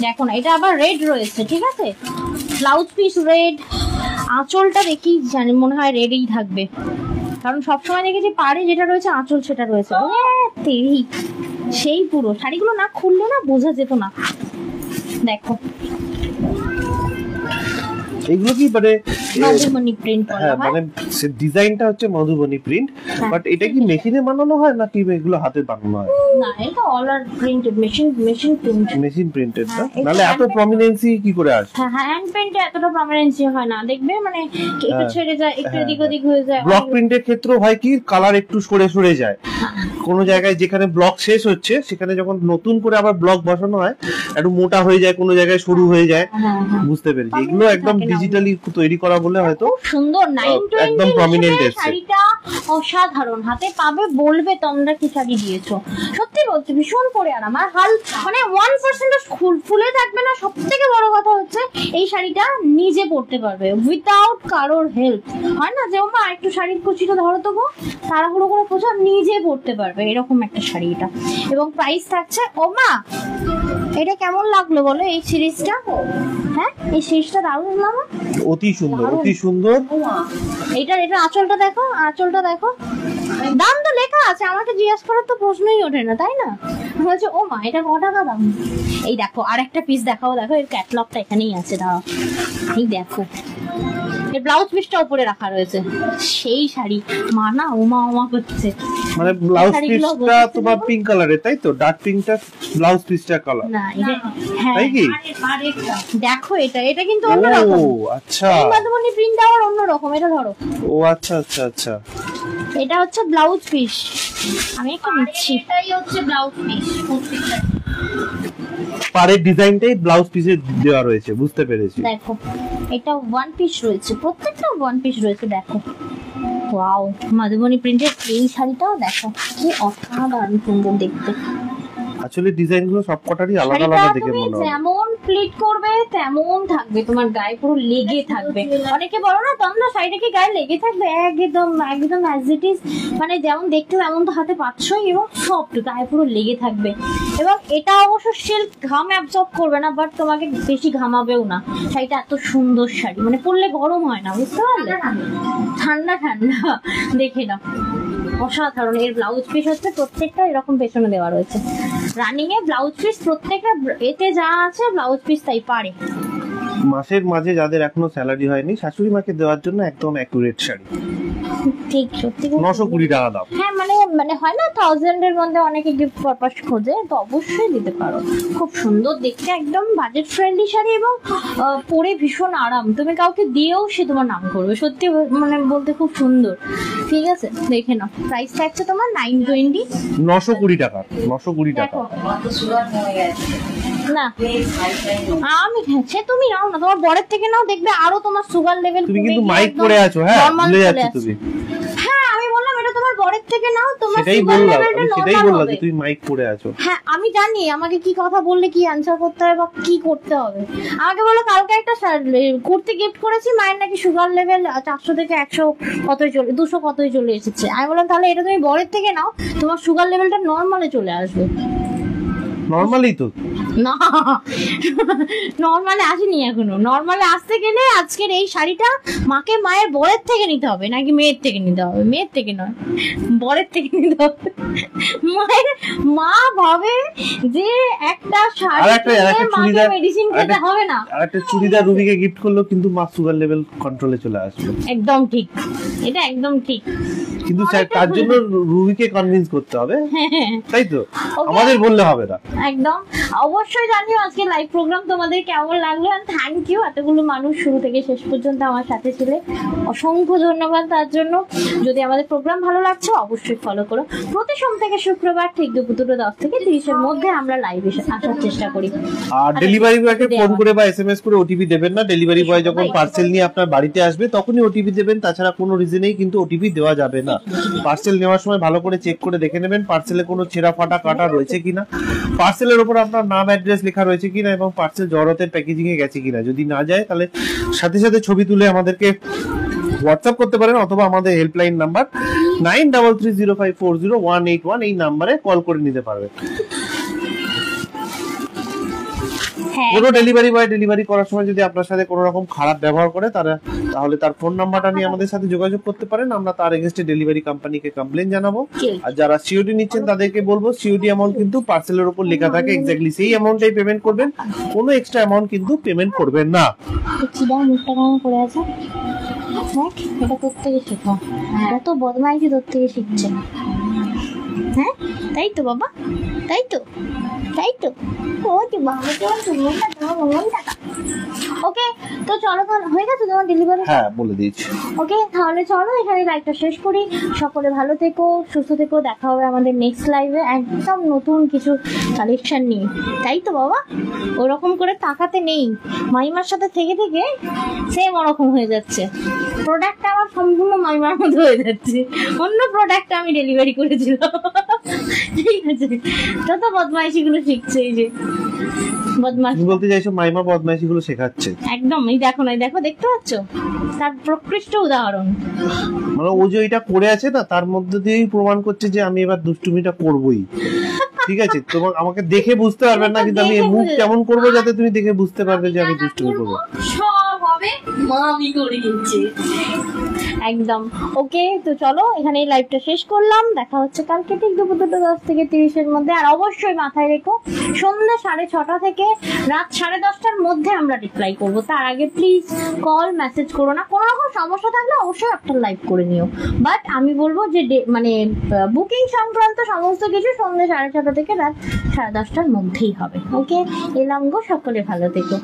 দেখো না, এটা আবার রেড রয়েছে, ঠিক আছে, ব্লাউজ পিস রেড, আঁচলটা দেখি জানি মনে হয় রেডই থাকবে, কারণ সবসময় দেখেছি পাড়ে যেটা রয়েছে আঁচল সেটা রয়েছে। তেরি সেই পুরো শাড়িগুলো না খুললে না বোঝা যেত না। দেখো এগুলো কি মানে মধুবনী প্রিন্ট বলা হ্যাঁ, হয়, মানে ডিজাইনটা হচ্ছে মধুবনী প্রিন্ট, বাট এটা কি মেশিনে বানানো হয় নাকি এগুলো হাতে বানানো হয়? না এটা all are printed, machine print, machine printed না, হ্যাঁ, নালে এত প্রমিনেন্সি কি করে আসে? হ্যাঁ হ্যান্ড প্রিন্টে এতটা প্রমিনেন্সি হয় না, দেখবে মানে একটু ছেড়ে যায়, একটু এদিক ওদিক হয়ে যায়। ব্লক প্রিন্টের ক্ষেত্রে হয় কি, কালার একটু সরে সরে যায়, কোনো জায়গায় যেখানে ব্লক শেষ হচ্ছে সেখানে যখন নতুন করে আবার ব্লক বসানো হয় একটু মোটা হয়ে যায়, কোনো জায়গায় সরু হয়ে যায়, বুঝতে পেরেছি। এগুলো একদম ডিজিটালি তৈরি করা বলে হয়তো সুন্দর 920 একদম প্রমিনেন্ট এসেছে। শাড়িটা অসাধারণ, হাতে পাবে বলবে তোমরা কি শাড়ি দিয়েছো, সত্যি বলছি ভীষণ পরে আরাম, আর হাল মানে 1% ফুলে থাকবে না। সবথেকে বড় কথা হচ্ছে এই শাড়িটা নিজে পরতে পারবে উইদাউট কারোর হেল্প। হয় না যে ওমা একটু শাড়ির কুচিটা ধরো তো গো, তাড়াহুড়ো করে পোছা, নিজে পরতে পারবে এরকম একটা শাড়ি এটা। এবং প্রাইস থাকছে ওমা এটা কেমন লাগলো বলো এই সিরিজটা? হ্যাঁ এই সিরিজটা দারুণ না? অতি সুন্দর, অতি সুন্দর। এটা আঁচলটা দেখো, আঁচলটা দেখো। দাম তো লেখা আছে, আমাকে জিজ্ঞাসা করার তো প্রশ্নই ওঠে না, তাই না? বলছে ও মা এটা ক টাকা দাম। এই দেখো আর একটা পিস দেখাও, দেখো এর ক্যাটালগটা এখানেই আছে, দাও এই দেখো। এর ব্লাউজ পিসটা উপরে রাখা রয়েছে। সেই শাড়ি মা না ওমা ওমা করছে। মানে ব্লাউজ পিসটা তোমার পিঙ্ক কালারের, তাই তো? ডার্ক পিঙ্কটা ব্লাউজ পিসটা কালার না এটা হ্যাঁ তাই কি? দেখো এটা কিন্তু অন্যরকম। ও আচ্ছা, এই মাধবনী প্রিন্টটা আবার অন্যরকম। এটা ধরো। ও আচ্ছা আচ্ছা আচ্ছা, এটা হচ্ছে ব্লাউজ পিস। আমি একটু নিচ্ছি। এটাই হচ্ছে ব্লাউজ পিস। পাড়ের ডিজাইনটাই ব্লাউজ পিসে দেওয়া রয়েছে, বুঝতে পেরেছি। দেখো এটা ওয়ান পিস রয়েছে, প্রত্যেকটা ওয়ান পিস রয়েছে। দেখো ওয়াও, মাধবনী প্রিন্টের এই শাড়িটাও দেখো কি অসাধারণ সুন্দর দেখতে। আসলে ডিজাইনগুলো সবকটারই আলাদা আলাদা দেখে মনে হয়। যেমন প্লিট করবে তেমন থাকবে, তোমার গায়ে পুরো লেগে থাকবে। অনেকে বলো না তোমরা শাড়িটা কি গায়ে লেগে থাকবে? একদম একদম অ্যাজ ইট ইজ, মানে যেমন দেখতে তেমন তো হাতে পাচ্ছই, এবং সফট, গায়ে পুরো লেগে থাকবে। এবং এটা অবশ্য সিল্ক, ঘাম অ্যাবজর্ব করবে না, বাট তোমাকে বেশি ঘামাবেও না। শাড়িটা এত সুন্দর শাড়ি, মানে পরলে গরম হয় না, বুঝতে পারলে? ঠান্ডা ঠান্ডা দেখে নাও, অসাধারণ। এর ব্লাউজ পিস হচ্ছে প্রত্যেকটা এরকম পেছনে দেওয়া রয়েছে। রানিং এ ব্লাউজ পিস প্রত্যেকটা, এতে যা আছে ব্লাউজ পিস তাই পারে। মাসের মাঝে যাদের এখনো স্যালারি হয়নি, শাশুড়ি মাকে দেওয়ার জন্য একদম অ্যাকুরেট শাড়ি। ঠিক সত্যি 920 টাকা দাম। হ্যাঁ মানে হয় না 1000 এর মধ্যে অনেকে গিফট পারপাস খোঁজে, তো অবশ্যই দিতে পারো। খুব সুন্দর দেখতে, একদম বাজেট ফ্রেন্ডলি শাড়ি, এবং পরে ভীষণ আরাম। তুমি কাউকে দিয়েও সে তোমার নাম করবে, সত্যি মানে বলতে খুব সুন্দর। ঠিক আছে দেখে নাও, প্রাইস থাকছে তোমার 920। 920 টাকা, 920 টাকা। না আমি সে তুমি নাও না, তোমার বরের থেকে নাও, দেখবে আরো তোমার সুগার লেভেল। তুমি কিন্তু মাইক পরে আছো, হ্যাঁ ভুলে যাচ্ছ তুমি। হ্যাঁ আমি বললাম এটা তোমার বরের থেকে নাও, তোমার সেটাই বললাম, আমি সেটাই বললাম যে তুমি মাইক পরে আছো। হ্যাঁ আমি জানি আমাকে কি কথা বললে কি অ্যানসার করতে হবে বা কি করতে হবে। আমাকে বলো কালকে একটা কুর্তি গিফট করেছি, মায়ের নাকি সুগার লেভেল 400 থেকে 100 কতই চলে, 200 কতই চলে এসেছে। আমি বললাম তাহলে এটা তুমি বরের থেকে নাও, তোমার সুগার লেভেলটা নর্মালে চলে আসবে। নরমালি তো না নর্মালে আসেনি এখনো। নর্মালে আসতে গেলে আজকের এই শাড়িটা মাকে মায়ের বরের থেকে নিতে হবে, নাকি মেয়ের থেকে নিতে হবে? মেয়ের থেকে নয়, বরের থেকে নিতে হবে। মা ভাবে যে একটা শাড়ি মাকে মেডিসিন খেতে হবে না। আর একটা চুড়িদার রুবিকে গিফট করলো, কিন্তু মা সুগার লেভেল কন্ট্রোলে চলে আসবে। একদম ঠিক, এটা একদম ঠিক। কিন্তু তার জন্য রুবিকে কনভিন্স করতে হবে, তাই তো? আমাদের বললে হবে না। একদম। অবশ্যই জানিও আজকে লাইভ প্রোগ্রাম তোমাদের কেমন লাগলো, আর থ্যাংক ইউ এতগুলো মানুষ শুরু থেকে শেষ পর্যন্ত আমার সাথে ছিলে, অসংখ্য ধন্যবাদ তার জন্য। যদি আমাদের প্রোগ্রাম ভালো লাগছে অবশ্যই ফলো করো। প্রতি সোম থেকে শুক্রবার ঠিক দুপুর 10 থেকে 30 এর মধ্যে আমরা লাইভে আসার চেষ্টা করি। আর ডেলিভারি বয়কে ফোন করে বা এসএমএস করে ওটিপি দেবেন না। ডেলিভারি বয় যখন পার্সেল নিয়ে আপনার বাড়িতে আসবে তখনই ওটিপি দেবেন, তাছাড়া কোনো রিজনেই কিন্তু ওটিপি দেওয়া যাবে না। পার্সেল নেওয়ার সময় ভালো করে চেক করে দেখে নেবেন পার্সেলে কোনো ছেঁড়া ফাটা কাটা রয়েছে কিনা, পার্সেলের উপর আপনার নাম অ্যাড্রেস লেখা রয়েছে কিনা, এবং পার্সেল জড়তের প্যাকেজিং এ গেছে কিনা। যদি না যায় তাহলে সাথে সাথে ছবি তুলে আমাদেরকে হোয়াটসঅ্যাপ করতে পারেন, অথবা আমাদের হেল্পলাইন নাম্বার 9330540181 এই নাম্বারে কল করে নিতে পারবেন। কোনো ডেলিভারি বয় ডেলিভারি করার সময় যদি আপনার সাথে কোনো রকম খারাপ ব্যবহার করে তাহলে তার ফোন নাম্বারটা নিয়ে আমাদের সাথে যোগাযোগ করতে পারেন। আমরা তার এগেইনস্টে ডেলিভারি কোম্পানিকে কমপ্লেইন জানাবো। আর যারা সিওডি নিচ্ছেন তাদেরকে বলবো সিওডি অ্যামাউন্ট কিন্তু পার্সেলের উপর লেখা থাকে, এক্স্যাক্টলি সেই অ্যামাউন্টটাই পেমেন্ট করবেন, কোনো এক্সট্রা অ্যামাউন্ট কিন্তু পেমেন্ট করবেন না। চিদার মুখটা কেমন করে আছে, হ্যাঁ এটা তোর থেকে শেখো, এটা তো বদমাইশি তোর থেকে শিখছে। হ্যাঁ তাই তো বাবা, তাই তো তাই তো। ওকে তো চলো, হয়ে গেছে তোমার ডেলিভারি? হ্যাঁ বলে দিয়েছি। ওকে তাহলে চলো এখানে লাইভটা শেষ করি। সকলে ভালো থেকো, সুস্থ থেকো, দেখা হবে আমাদের নেক্সট লাইভে একদম নতুন কিছু কালেকশন নিয়ে। তাই তো বাবা, ওরকম করে তাকাতে নেই, মাইমার সাথে থেকে থেকে সেম ওরকম হয়ে যাচ্ছে। প্রোডাক্টটা আমার সম্পূর্ণ মাইমার মতো হয়ে যাচ্ছে, অন্য প্রোডাক্টটা আমি ডেলিভারি করেছিলাম। ঠিক আছে, যত বদমাইশি গুলো শিখছে, এই যে বদমাইশি বলতে চাইছো মাইমা বদমাইশি গুলো শেখাচ্ছে। একদম, এই দেখো না, দেখো দেখতে পাচ্ছ, তার প্রকৃষ্ট উদাহরণ। মানে ও যে এটা করে আছে না, তার মধ্যে দিয়েই প্রমাণ করছে যে আমি এবার দুষ্টুমিটা করবই। ঠিক আছে, তোমার আমাকে দেখে বুঝতে পারবেন না, কিন্তু আমি মুখ কেমন করবো যাতে তুমি দেখে বুঝতে পারবে যে আমি দুষ্টুমি করবো। সব হবে মামি করে দিচ্ছে। একদম ওকে। তো চলো এখানে এই লাইভটা শেষ করলাম, দেখা হচ্ছে কালকে ঠিক দুপুর 2:10 থেকে 30-এর মধ্যে। আর অবশ্যই মাথায় রেখো সন্ধ্যা 6:30 থেকে রাত 10:30টার মধ্যে আমরা রিপ্লাই করব। তার আগে প্লিজ কল মেসেজ করো না, কোনো রকম সমস্যা থাকলে অবশ্যই একটা লাইভ করে নিও। বাট আমি বলবো যে মানে বুকিং সংক্রান্ত সমস্ত কিছু সন্ধ্যা 6:30 থেকে রাত 10:30টার মধ্যেই হবে। ওকে, এলাম গো, সকলে ভালো থেকো।